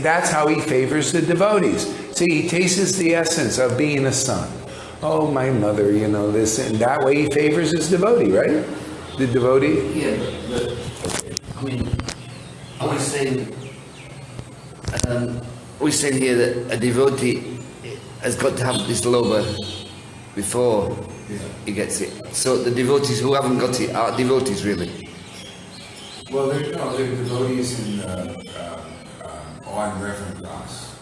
that's how he favors the devotees. See, he tastes the essence of being a son. Oh, my mother, this, and that way he favors his devotee, right? The devotee? Yeah, but I was saying here that a devotee has got to have this lobha before he gets it. So the devotees who haven't got it are devotees, really? Well, they're devotees in on Reverend Ross.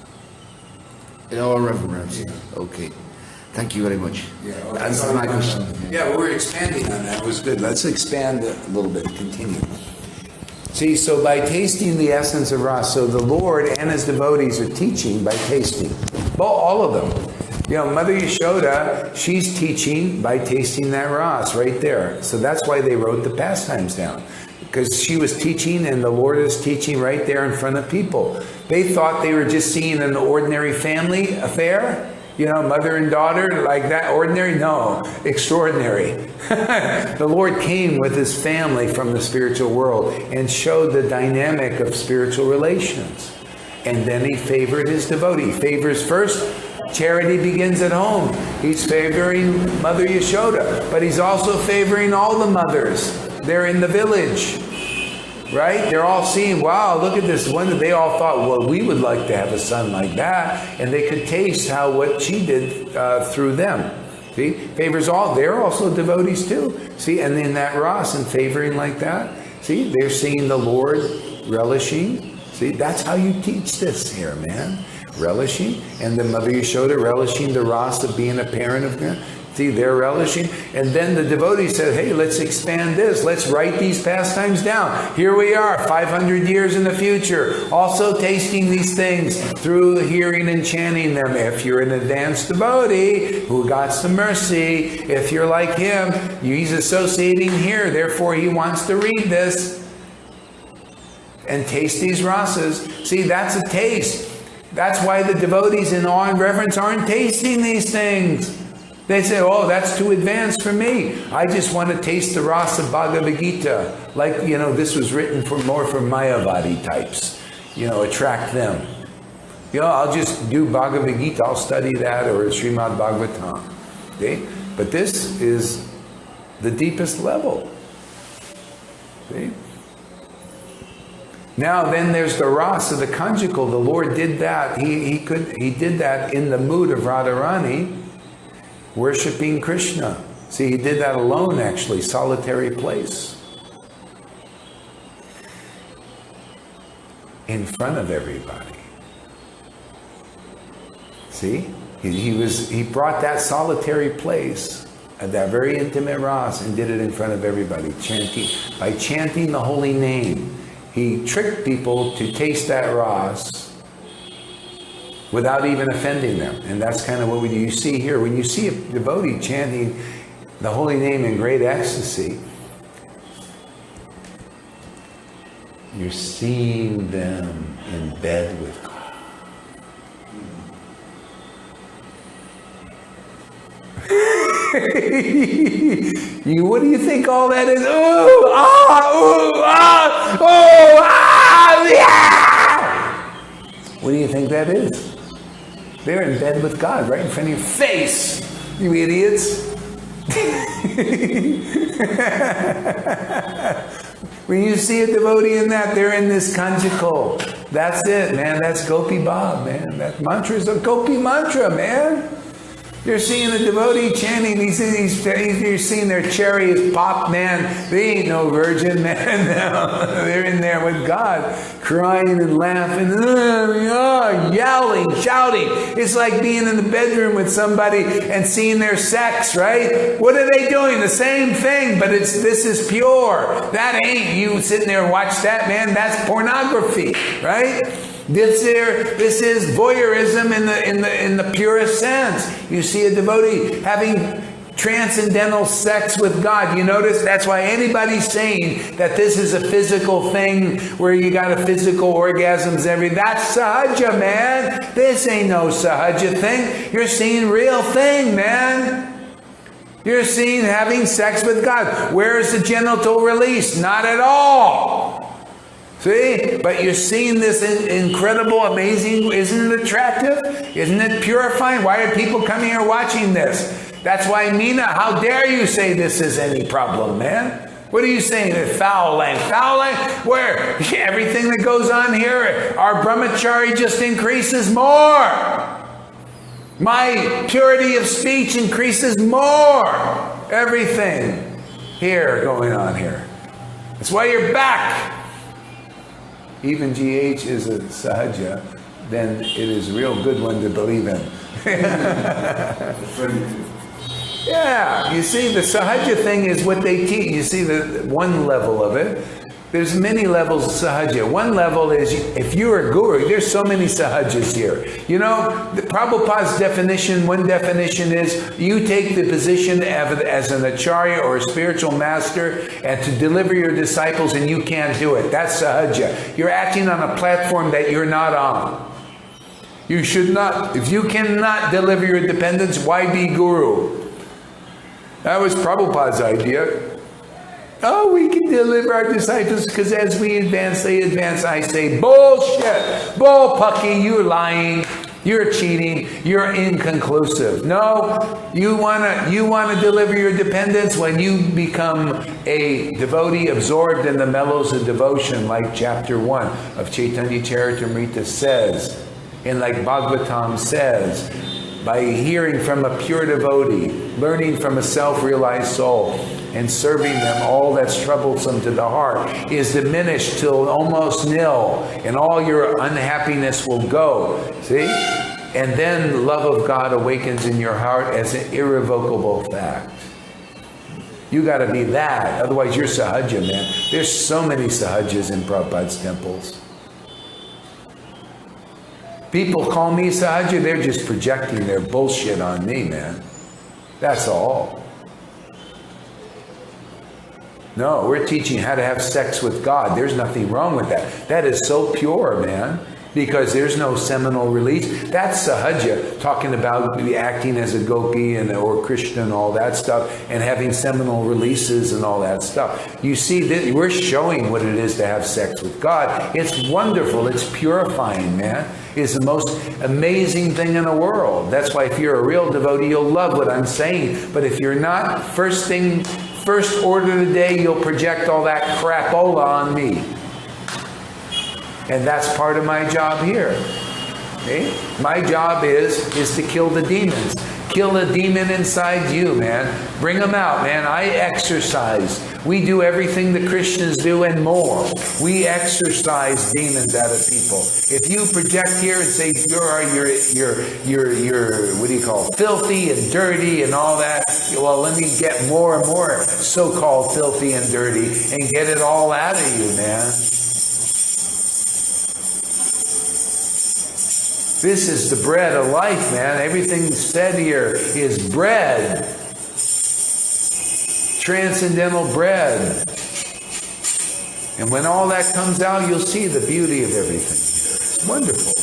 In all reverence. Yeah. Okay. Thank you very much. Yeah, that answers my question. Yeah, we're expanding on that. It was good. Let's expand a little bit. Continue. See, so by tasting the essence of Ras, so the Lord and his devotees are teaching by tasting. Well, all of them. Mother Yashoda, she's teaching by tasting that Ras right there. So that's why they wrote the pastimes down. Because she was teaching and the Lord is teaching right there in front of people. They thought they were just seeing an ordinary family affair. Mother and daughter, like that, ordinary? No, extraordinary. The Lord came with his family from the spiritual world and showed the dynamic of spiritual relations. And then he favored his devotee. He favors first. Charity begins at home. He's favoring Mother Yashoda, but he's also favoring all the mothers. They're in the village. Right? They're all seeing, wow, look at this one. They all thought, well, we would like to have a son like that. And they could taste what she did through them. See? Favors all. They're also devotees too. See? And in that Ras and favoring like that, see? They're seeing the Lord relishing. See? That's how you teach this here, man. Relishing. And then Mother Yashoda relishing the Ras of being a parent of them. See, they're relishing. And then the devotee said, hey, let's expand this. Let's write these pastimes down. Here we are, 500 years in the future, also tasting these things through hearing and chanting them. If you're an advanced devotee who got some mercy, if you're like him, he's associating here. Therefore, he wants to read this and taste these rasas. See, that's a taste. That's why the devotees in awe and reverence aren't tasting these things. They say, oh, that's too advanced for me. I just want to taste the rasa Bhagavad Gita. Like, this was written more for Mayavadi types. Attract them. I'll just do Bhagavad Gita. I'll study that, or Srimad Bhagavatam. Okay? But this is the deepest level. See? Now then there's the rasa, the conjugal. The Lord did that. He did that in the mood of Radharani, worshipping Krishna. See, he did that alone, actually, solitary place. In front of everybody. See? He brought that solitary place at that very intimate ras and did it in front of everybody, by chanting the holy name. He tricked people to taste that ras without even offending them. And that's kind of what we do. You see here, when you see a devotee chanting the holy name in great ecstasy, you're seeing them in bed with God. What do you think all that is? Ooh, ah, ooh, ah, oh, ah, yeah! What do you think that is? They're in bed with God, right in front of your face, you idiots. When you see a devotee in that, they're in this conjugal. That's it, man. That's Gopi Bab, man. That mantra is a Gopi mantra, man. You're seeing the devotee chanting. You're seeing their chariots pop, man. They ain't no virgin, man. No. They're in there with God, crying and laughing, yelling, shouting. It's like being in the bedroom with somebody and seeing their sex, right? What are they doing? The same thing, but this is pure. That ain't you sitting there and watch that, man. That's pornography, right? This is voyeurism in the purest sense. You see a devotee having transcendental sex with God. You notice that's why anybody's saying that this is a physical thing where you got a physical orgasms that's sahaja, man. This ain't no sahaja thing. You're seeing real thing, man. You're seeing having sex with God. Where is the genital release? Not at all. See? But you're seeing this incredible, amazing, isn't it attractive? Isn't it purifying? Why are people coming here watching this? That's why, Meena, how dare you say this is any problem, man? What are you saying? Foul language. Foul language? Where? Everything that goes on here, our brahmachari just increases more. My purity of speech increases more. Everything here going on here. That's why you're back. Even GH is a sahaja, then it is a real good one to believe in. Yeah, you see, the sahaja thing is what they teach. You see the one level of it. There's many levels of sahaja. One level is, if you're a guru, there's so many sahajas here. You know, the Prabhupada's definition, one definition is, you take the position as an acharya or a spiritual master and to deliver your disciples and you can't do it. That's sahaja. You're acting on a platform that you're not on. You should not. If you cannot deliver your dependents, why be guru? That was Prabhupada's idea. Oh, we can deliver our disciples because as we advance, they advance. I say, bullshit, bullpucky, you're lying, you're cheating, you're inconclusive. No, you wanna deliver your dependents when you become a devotee absorbed in the mellows of devotion, like chapter 1 of Chaitanya Charitamrita says, and like Bhagavatam says, by hearing from a pure devotee, learning from a self-realized soul, and serving them, all that's troublesome to the heart is diminished till almost nil, and all your unhappiness will go. See? And then love of God awakens in your heart as an irrevocable fact. You got to be that, otherwise you're sahaja, man. There's so many sahajas in Prabhupada's temples. People call me sahaja, they're just projecting their bullshit on me, man. That's all. No, we're teaching how to have sex with God. There's nothing wrong with that. That is so pure, man, because there's no seminal release. That's sahaja, talking about acting as a gopi or Krishna and all that stuff, and having seminal releases and all that stuff. You see, we're showing what it is to have sex with God. It's wonderful. It's purifying, man. It's the most amazing thing in the world. That's why if you're a real devotee, you'll love what I'm saying. But if you're not, first order of the day, you'll project all that crapola on me. And that's part of my job here. Okay? My job is to kill the demons. Kill the demon inside you, man. Bring them out, man. I exorcise. We do everything the Krishnas do and more. We exorcise demons out of people. If you project here and say you're what do you call it? Filthy and dirty and all that, well, let me get more and more so-called filthy and dirty and get it all out of you, man. This is the bread of life, man. Everything said here is bread. Transcendental bread. And when all that comes out, you'll see the beauty of everything. It's wonderful.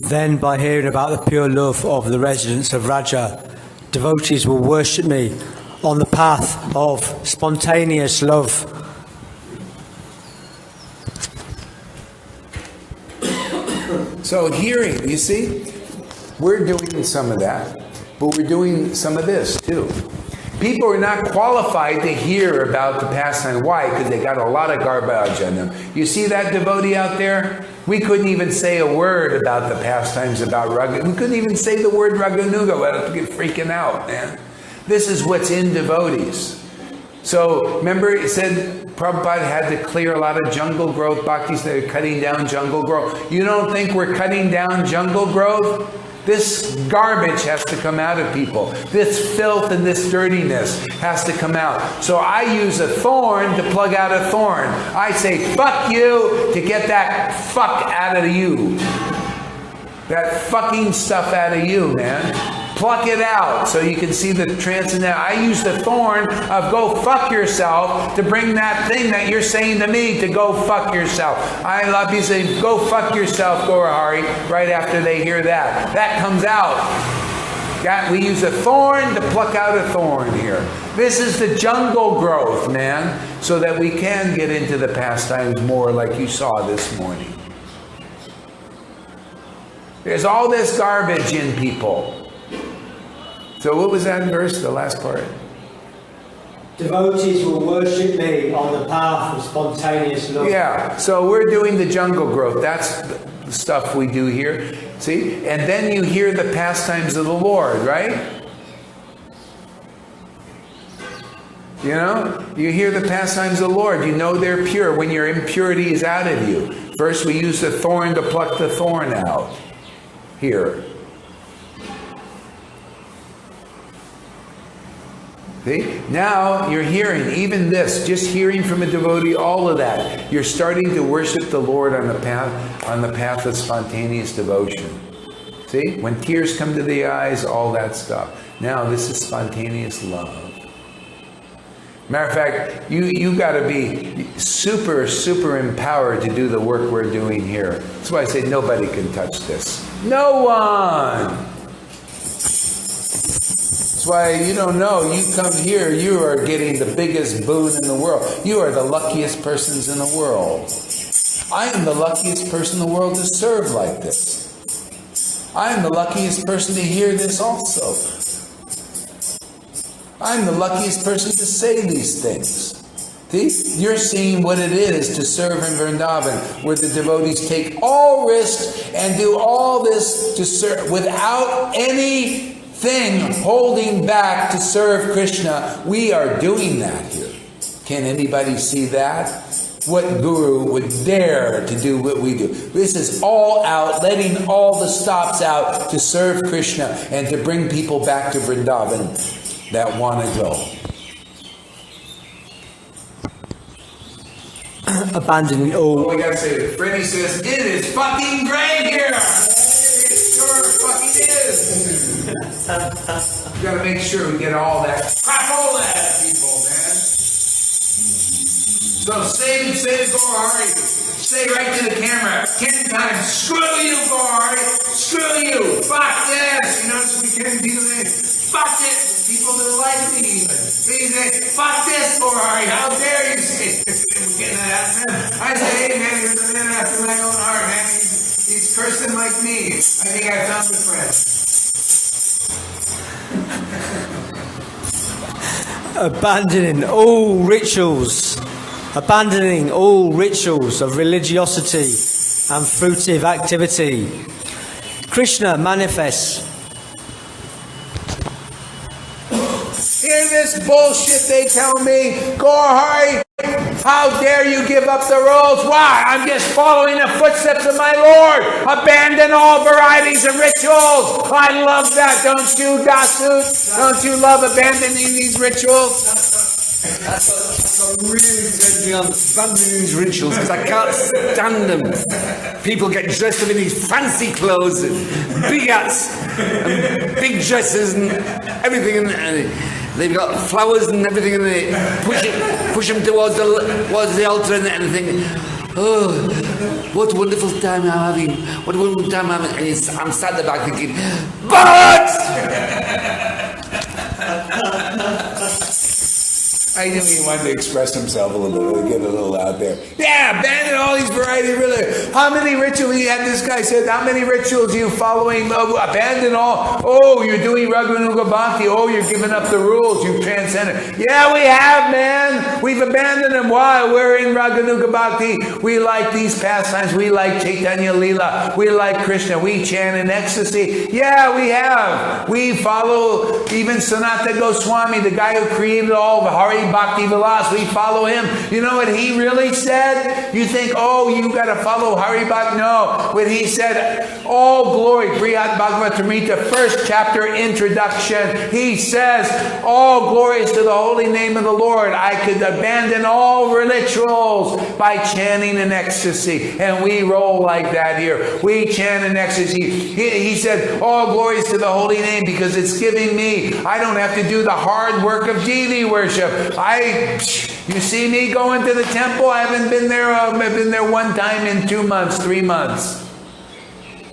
Then, by hearing about the pure love of the residents of Raja, devotees will worship me on the path of spontaneous love. So hearing, you see, we're doing some of that, but we're doing some of this too. People are not qualified to hear about the pastime. Why? Because they got a lot of garbage on them. You see that devotee out there? We couldn't even say a word about the pastimes about Raganuga. We couldn't even say the word Raganuga without get freaking out, man. This is what's in devotees. So remember it said Prabhupada had to clear a lot of jungle growth. Bhakti said cutting down jungle growth. You don't think we're cutting down jungle growth? This garbage has to come out of people. This filth and this dirtiness has to come out. So I use a thorn to plug out a thorn. I say, fuck you, to get that fuck out of you. That fucking stuff out of you, man. Pluck it out so you can see the transcendental. I use the thorn of go fuck yourself to bring that thing that you're saying to me to go fuck yourself. I love you say go fuck yourself, Gaura, right after they hear that. That comes out. We use a thorn to pluck out a thorn here. This is the jungle growth, man, so that we can get into the pastimes more like you saw this morning. There's all this garbage in people. So what was that verse, the last part? Devotees will worship me on the path of spontaneous love. Yeah, so we're doing the jungle growth. That's the stuff we do here. See? And then you hear the pastimes of the Lord, right? You know? You hear the pastimes of the Lord. You know they're pure when your impurity is out of you. First we use the thorn to pluck the thorn out. Here. See? Now you're hearing, even this, just hearing from a devotee, all of that. You're starting to worship the Lord on the path of spontaneous devotion. See? When tears come to the eyes, all that stuff. Now this is spontaneous love. Matter of fact, you got to be super, super empowered to do the work we're doing here. That's why I say nobody can touch this. No one! That's why you don't know. You come here, you are getting the biggest boon in the world. You are the luckiest persons in the world. I am the luckiest person in the world to serve like this. I am the luckiest person to hear this also. I'm the luckiest person to say these things. See? You're seeing what it is to serve in Vrindavan, where the devotees take all risks and do all this to serve without anything holding back to serve Krishna. We are doing that here. Can anybody see that? What guru would dare to do what we do? This is all out, letting all the stops out to serve Krishna and to bring people back to Vrindavan that want to go. Abandoning all. We gotta say it. Freddie says, it is fucking great here! It sure fucking is! We gotta make sure we get all that crap all out of people, man. So say Gaura, say right to the camera 10 times, screw you, Gaura, screw you, fuck this. You notice we can't do this. Fuck this. People that like me even. They say, fuck this, Gaura, how dare you say this? We're getting that out of them. I say, hey man, you're the man after my own heart, man. He's cursing like me. I think I found a friend. Abandoning all rituals of religiosity and fruitive activity. Krishna manifests. Hear this bullshit they tell me? Gaura, how dare you give up the rules? Why? I'm just following the footsteps of my Lord. Abandon all varieties of rituals. I love that. Don't you, Dasu? Don't you love abandoning these rituals? That's what really turns me on, abandoning these rituals, because I can't stand them. People get dressed up in these fancy clothes and big hats and big dresses and everything, and they've got flowers and everything, and they push them towards the altar and think, oh, what a wonderful time I'm having, what a wonderful time I'm having. And I'm sat there back thinking, but I knew he wanted to express himself a little bit, get a little out there. Yeah, abandon all these varieties. Really. How many rituals? He had this guy said, how many rituals are you following? Abandon all. Oh, you're doing Raganuga Bhakti. Oh, you're giving up the rules. You've transcended. Yeah, we have, man. We've abandoned them. Why? We're in Raganuga Bhakti. We like these pastimes. We like Chaitanya Leela. We like Krishna. We chant in ecstasy. Yeah, we have. We follow even Sanatana Goswami, the guy who created all the Hari Bhakti Vilas. We follow him. You know what he really said? You think, oh, you got to follow Hari Bhakti? No. When he said, all glory, Brihad Bhagavatamrita, first chapter introduction, he says, all glories to the holy name of the Lord. I could abandon all rituals by chanting in ecstasy. And we roll like that here. We chant in ecstasy. He said, all glories to the holy name, because it's giving me, I don't have to do the hard work of deity worship. You see me going to the temple? I haven't been there. I've been there one time in 2 months, 3 months.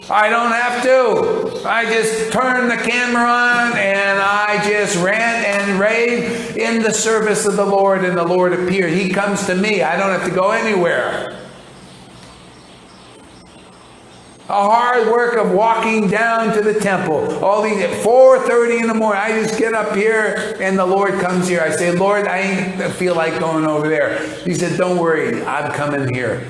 I don't have to. I just turn the camera on and I just rant and rave in the service of the Lord, and the Lord appeared. He comes to me. I don't have to go anywhere. A hard work of walking down to the temple. All these at 4:30 in the morning. I just get up here and the Lord comes here. I say, Lord, I ain't feel like going over there. He said, don't worry, I'm coming here.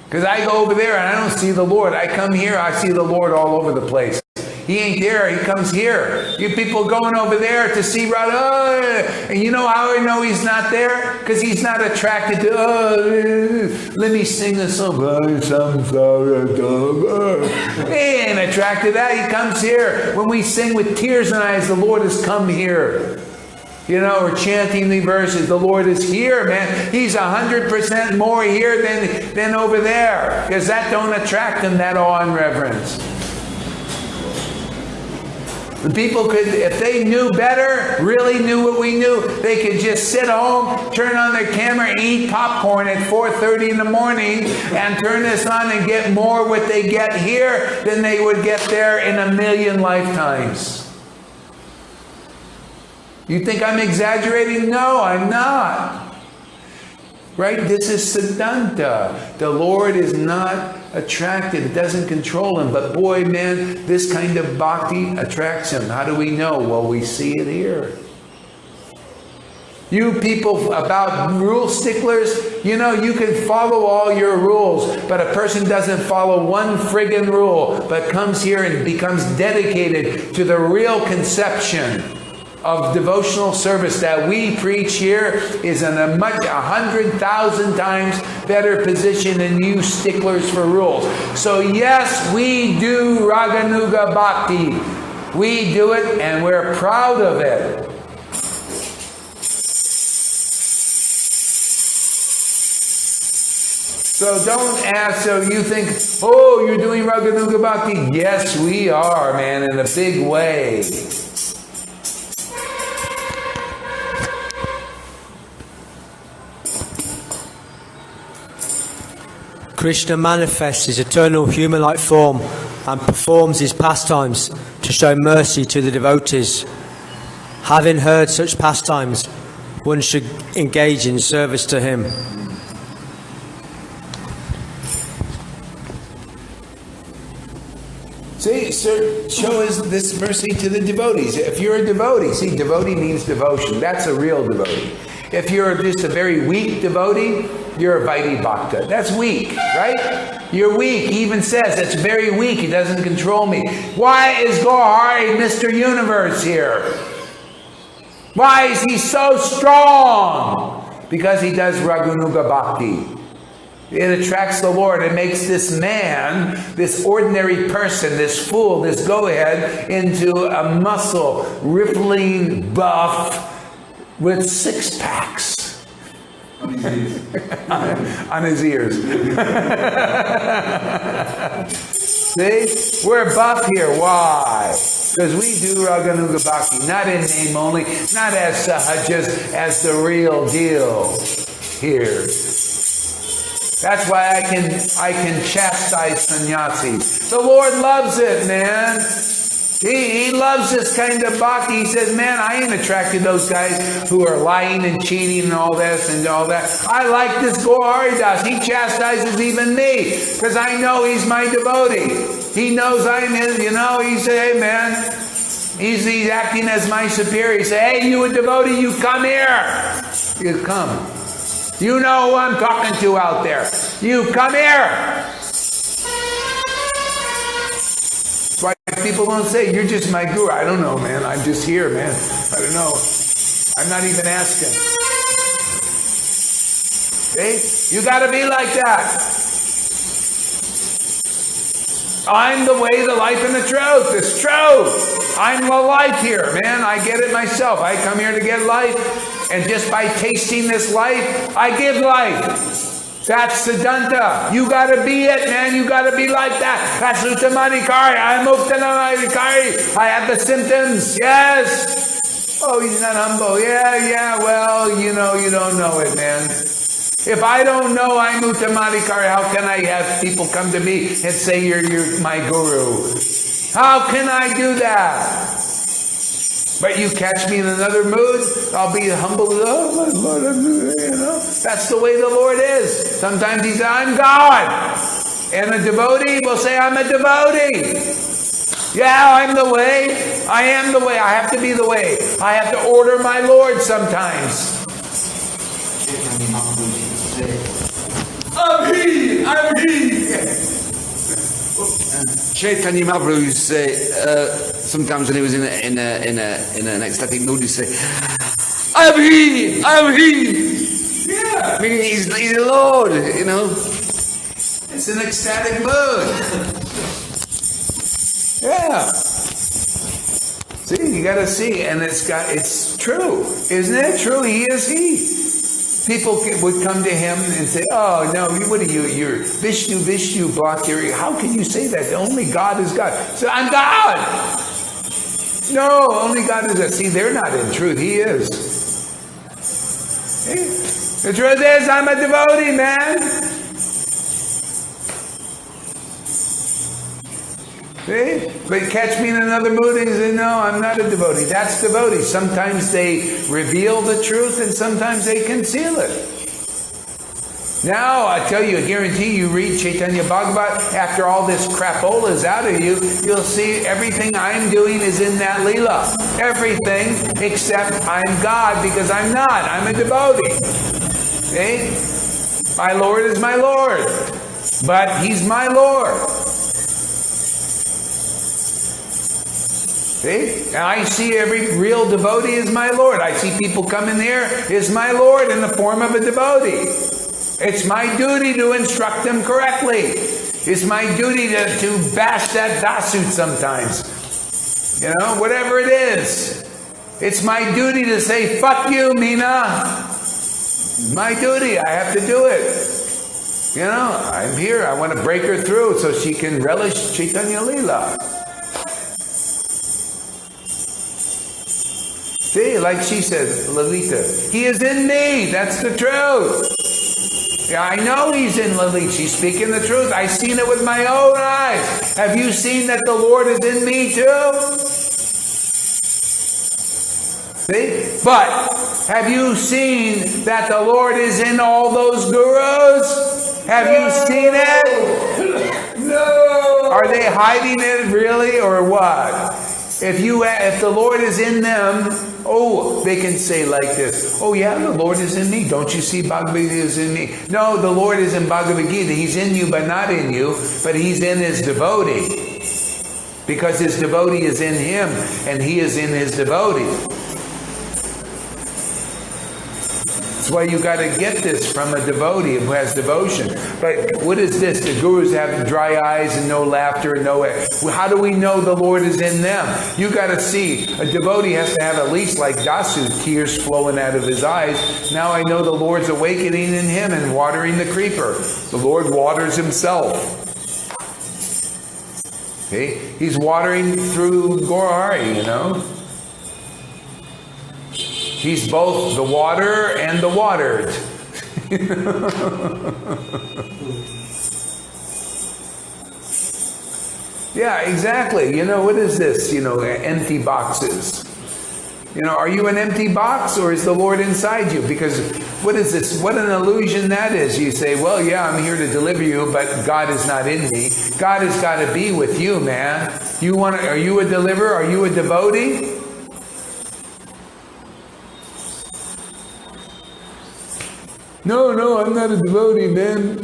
Because I go over there and I don't see the Lord. I come here, I see the Lord all over the place. He ain't there, he comes here. You people going over there to see Radha. And you know how I know he's not there? Because he's not attracted to, let me sing a song. He ain't attracted to that. He comes here. When we sing with tears in eyes, the Lord has come here. You know, or chanting the verses. The Lord is here, man. He's 100% more here than over there. Because that don't attract them, that awe and reverence. The people could, if they knew better, really knew what we knew, they could just sit home, turn on their camera, eat popcorn at 4:30 in the morning, and turn this on and get more what they get here than they would get there in a million lifetimes. You think I'm exaggerating? No, I'm not. Right? This is Siddhanta. The Lord is not attracted. It doesn't control him. But boy, man, this kind of bhakti attracts him. How do we know? Well, we see it here. You people about rule sticklers, you know, you can follow all your rules, but a person doesn't follow one friggin' rule, but comes here and becomes dedicated to the real conception of devotional service that we preach here is in a 100,000 times better position than you sticklers for rules. So yes, we do Raganuga Bhakti. We do it and we're proud of it. So don't ask, so you think, oh, you're doing Raganuga Bhakti? Yes, we are, man, in a big way. Krishna manifests his eternal human-like form and performs his pastimes to show mercy to the devotees. Having heard such pastimes, one should engage in service to him. See, sir, show us this mercy to the devotees. If you're a devotee, see, devotee means devotion. That's a real devotee. If you're just a very weak devotee, you're a Vaidi Bhakti. That's weak, right? You're weak. He even says, that's very weak. He doesn't control me. Why is Gaura Mr. Universe here? Why is he so strong? Because he does Raganuga Bhakti. It attracts the Lord. It makes this man, this ordinary person, this fool, this go-ahead, into a muscle, rippling buff with six-packs. On his ears. See? We're buff here. Why? Because we do Raganuga Bhakti, not in name only, not as sahajas, as the real deal here. That's why I can chastise sannyasis. The Lord loves it, man. He loves this kind of bhakti. He says, man, I ain't attracted to those guys who are lying and cheating and all this and all that. I like this Gaura. He chastises even me because I know he's my devotee. He knows I'm his, you know. He said, hey, man, he's acting as my superior. He said, hey, you a devotee, you come here. You come. You know who I'm talking to out there. You come here. Why people don't say, you're just my guru. I don't know, man. I'm just here, man. I don't know. I'm not even asking. See? You got to be like that. I'm the way, the life, and the truth. It's true. I'm the life here, man. I get it myself. I come here to get life. And just by tasting this life, I give life. That's Siddhanta. You got to be it, man. You got to be like that. That's Uttamadikari. I'm Uttamadikari. I have the symptoms. Yes. Oh, he's not humble. Yeah. Well, you know, you don't know it, man. If I don't know I'm Uttamadikari, how can I have people come to me and say you're my guru? How can I do that? But you catch me in another mood, I'll be humble. Oh, my Lord, you know. That's the way the Lord is. Sometimes he says, I'm God. And a devotee will say, I'm a devotee. Yeah, I'm the way. I am the way. I have to be the way. I have to order my Lord sometimes. I'm he. Chaitanya Mahaprabhu used to say, sometimes when he was in an ecstatic mood, he'd say, I'm he. Yeah. Meaning he's the Lord, you know. It's an ecstatic mood. Yeah. See, You got to see, and it's true, isn't it? True, he is he. People would come to him and say, "Oh no, what are you? You're Vishnu, block your. How can you say that? Only God is God." So I'm God. No, only God is God. See, they're not in truth. He is. The truth is, I'm a devotee, man. See? But catch me in another mood and say, no, I'm not a devotee. That's devotee. Sometimes they reveal the truth and sometimes they conceal it. Now, I tell you, I guarantee you read Chaitanya Bhagavat, after all this crapola is out of you, you'll see everything I'm doing is in that Leela. Everything except I'm God, because I'm not. I'm a devotee. See? My Lord is my Lord. But He's my Lord. See? And I see every real devotee is my Lord. I see people come in there, is my Lord in the form of a devotee. It's my duty to instruct them correctly. It's my duty to bash that dasut sometimes. You know, whatever it is. It's my duty to say, fuck you, Meena. My duty. I have to do it. You know, I'm here. I want to break her through so she can relish Chaitanya Leela. See, like she said, Lalita, he is in me. That's the truth. Yeah, I know he's in Lalita. She's speaking the truth. I've seen it with my own eyes. Have you seen that the Lord is in me too? See? But have you seen that the Lord is in all those gurus? Have you seen it? No. Are they hiding it really or what? If the Lord is in them, they can say like this, oh yeah, the Lord is in me. Don't you see Bhagavad Gita is in me? No, the Lord is in Bhagavad Gita. He's in you but not in you, but He's in His devotee. Because His devotee is in Him and He is in His devotee. That's why you got to get this from a devotee who has devotion. But what is this? The gurus have dry eyes and no laughter and no... How do we know the Lord is in them? You got to see. A devotee has to have at least like Dasu, tears flowing out of his eyes. Now I know the Lord's awakening in him and watering the creeper. The Lord waters Himself. Okay? He's watering through Gaura, you know? He's both the water and the watered. Yeah, exactly. You know, what is this? You know, empty boxes. You know, are you an empty box or is the Lord inside you? Because what is this? What an illusion that is. You say, well, yeah, I'm here to deliver you, but God is not in me. God has got to be with you, man. Are you a deliverer? Are you a devotee? No, I'm not a devotee, man.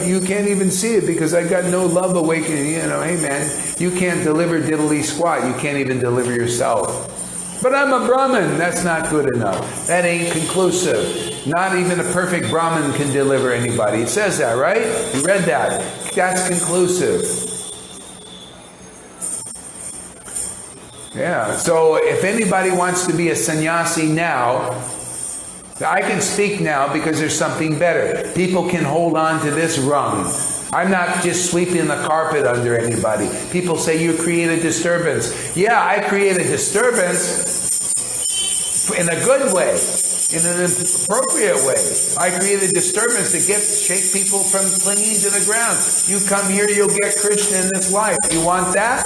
You can't even see it because I got no love awakening. You know, hey, man, you can't deliver diddly squat. You can't even deliver yourself. But I'm a Brahmin. That's not good enough. That ain't conclusive. Not even a perfect Brahmin can deliver anybody. It says that, right? You read that. That's conclusive. Yeah. So if anybody wants to be a sannyasi now, I can speak now because there's something better. People can hold on to this rung. I'm not just sweeping the carpet under anybody. People say you create a disturbance. Yeah, I create a disturbance in a good way, in an appropriate way. I create a disturbance to shake people from clinging to the ground. You come here, you'll get Krishna in this life. You want that?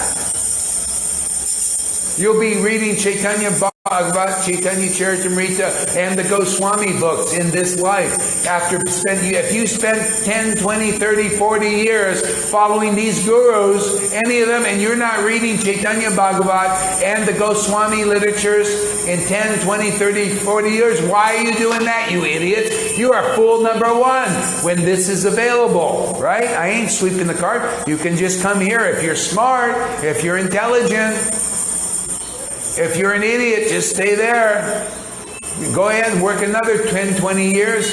You'll be reading Chaitanya Bhagavat, Chaitanya Charitamrita, and the Goswami books in this life. If you spend 10, 20, 30, 40 years following these gurus, any of them, and you're not reading Chaitanya Bhagavat and the Goswami literatures in 10, 20, 30, 40 years, why are you doing that, you idiots? You are fool number one when this is available, right? I ain't sweeping the carpet. You can just come here if you're smart, if you're intelligent. If you're an idiot, just stay there. Go ahead and work another 10, 20 years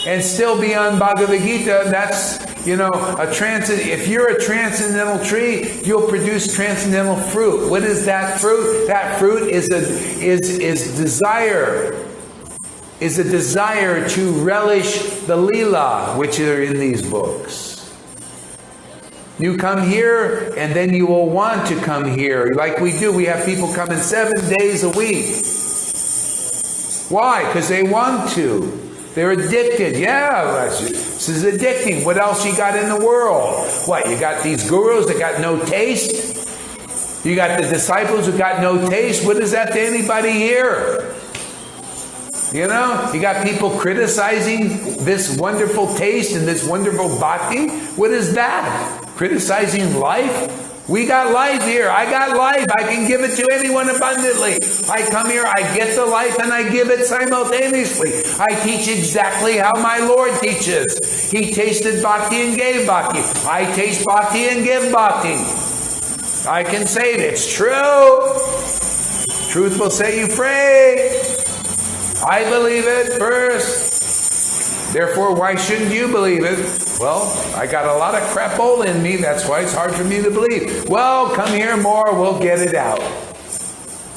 and still be on Bhagavad Gita. You know, if you're a transcendental tree, you'll produce transcendental fruit. What is that fruit? That fruit is desire. Is a desire to relish the Leela, which are in these books. You come here, and then you will want to come here. Like we do, we have people coming 7 days a week. Why? Because they want to. They're addicted. Yeah, this is addicting. What else you got in the world? What, you got these gurus that got no taste? You got the disciples who got no taste? What is that to anybody here? You know, you got people criticizing this wonderful taste and this wonderful bhakti. What is that? Criticizing life? We got life here. I got life. I can give it to anyone abundantly. I come here, I get the life, and I give it simultaneously. I teach exactly how my Lord teaches. He tasted bhakti and gave bhakti. I taste bhakti and give bhakti. I can say it. It's true. Truth will set you free. I believe it first. Therefore, why shouldn't you believe it? Well, I got a lot of crapola in me. That's why it's hard for me to believe. Well, come here more. We'll get it out.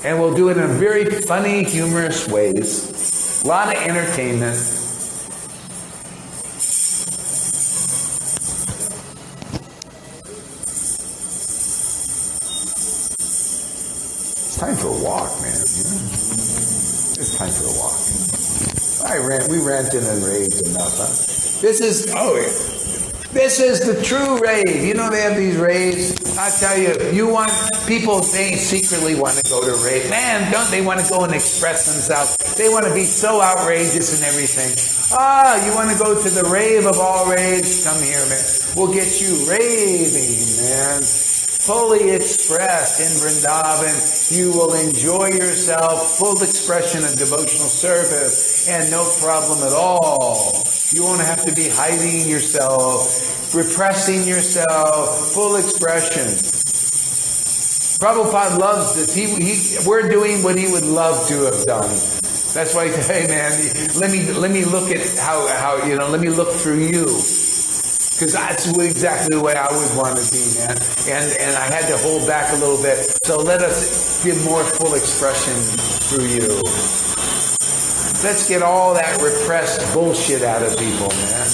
And we'll do it in very funny, humorous ways. A lot of entertainment. It's time for a walk, man. It's time for a walk. We ranted and raved enough, huh? This is the true rave. You know they have these raves. I tell you, they secretly want to go to rave. Man, don't they want to go and express themselves? They want to be so outrageous and everything. You want to go to the rave of all raves? Come here, man. We'll get you raving, man. Fully expressed in Vrindavan, you will enjoy yourself, full expression of devotional service, and no problem at all. You won't have to be hiding yourself, repressing yourself, full expression. Prabhupada loves this. We're doing what he would love to have done. That's why he said, hey man, let me look at how let me look through you. Because that's exactly the way I would want to be, man. And I had to hold back a little bit. So let us give more full expression through you. Let's get all that repressed bullshit out of people, man.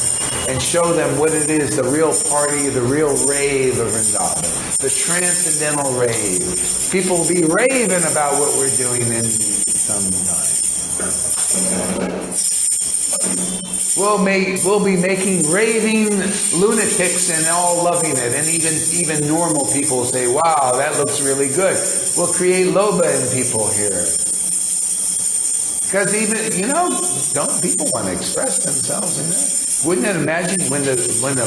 And show them what it is, the real party, the real rave of Vrindavan. The transcendental rave. People will be raving about what we're doing in some time. We'll be making raving lunatics and all loving it. And even normal people say, wow, that looks really good. We'll create loba in people here. Because even, don't people want to express themselves in that? Wouldn't it imagine when the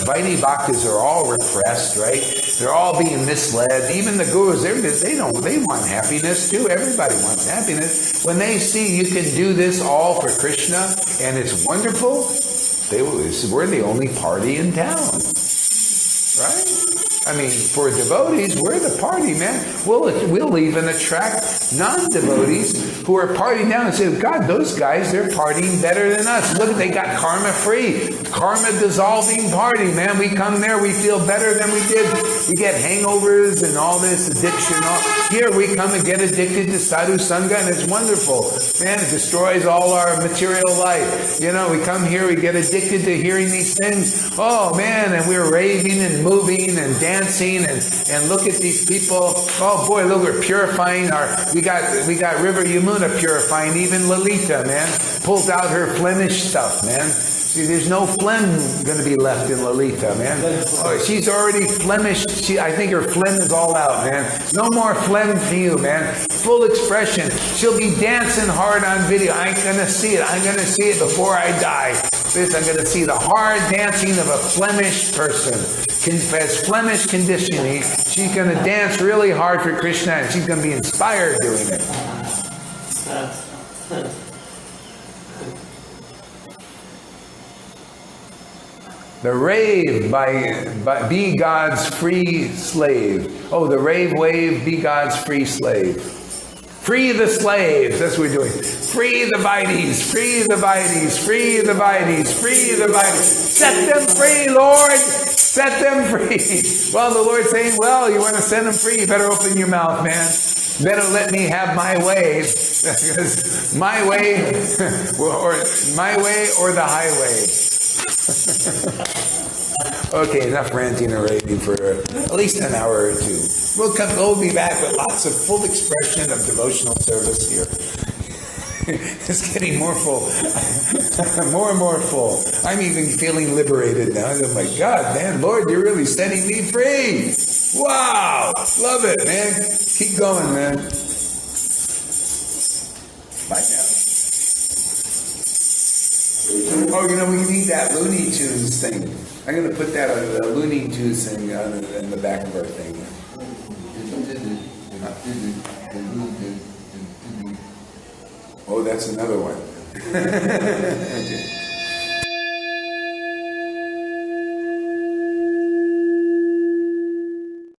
Vaidi Bhaktis are all repressed, right? They're all being misled. Even the gurus, they want happiness too. Everybody wants happiness. When they see you can do this all for Krishna and it's wonderful, we're the only party in town, right? I mean, for devotees, we're the party, man. We'll even attract non-devotees who are partying down and say, God, those guys, they're partying better than us. Look, they got karma-free, karma-dissolving party, man. We come there, we feel better than we did. We get hangovers and all this addiction. Here we come and get addicted to sadhu sangha, and it's wonderful. Man, it destroys all our material life. We come here, we get addicted to hearing these things. Oh, man, and we're raving and moving and dancing and look at these people. Oh boy, look, we're purifying we got River Yamuna purifying even Lalita, man. Pulls out her Flemish stuff, man. See, there's no phlegm going to be left in Lalita, man. Oh, she's already Flemish. I think her phlegm is all out, man. No more phlegm for you, man. Full expression. She'll be dancing hard on video. I'm going to see it. I'm going to see it before I die. I'm going to see the hard dancing of a Flemish person. Has Flemish conditioning. She's going to dance really hard for Krishna, and she's going to be inspired doing it. The rave by be God's free slave. Oh, the rave wave, be God's free slave. Free the slaves. That's what we're doing. Free the Vaidis. Free the Vaidis. Free the Vaidis. Free the Vaidis. Set them free, Lord. Set them free. Well, the Lord's saying, well, you want to set them free, you better open your mouth, man. Better let me have my way. Because my way, or the highway. Okay, enough ranting and raving for at least an hour or two. We'll be back with lots of full expression of devotional service here. It's getting more full. More and more full. I'm even feeling liberated now. Oh my God, man, Lord, you're really setting me free. Wow. Love it, man. Keep going, man. Bye now. Oh, we need that Looney Tunes thing. I'm going to put that on the Looney Tunes thing in the back of our thing. Oh, that's another one. Okay.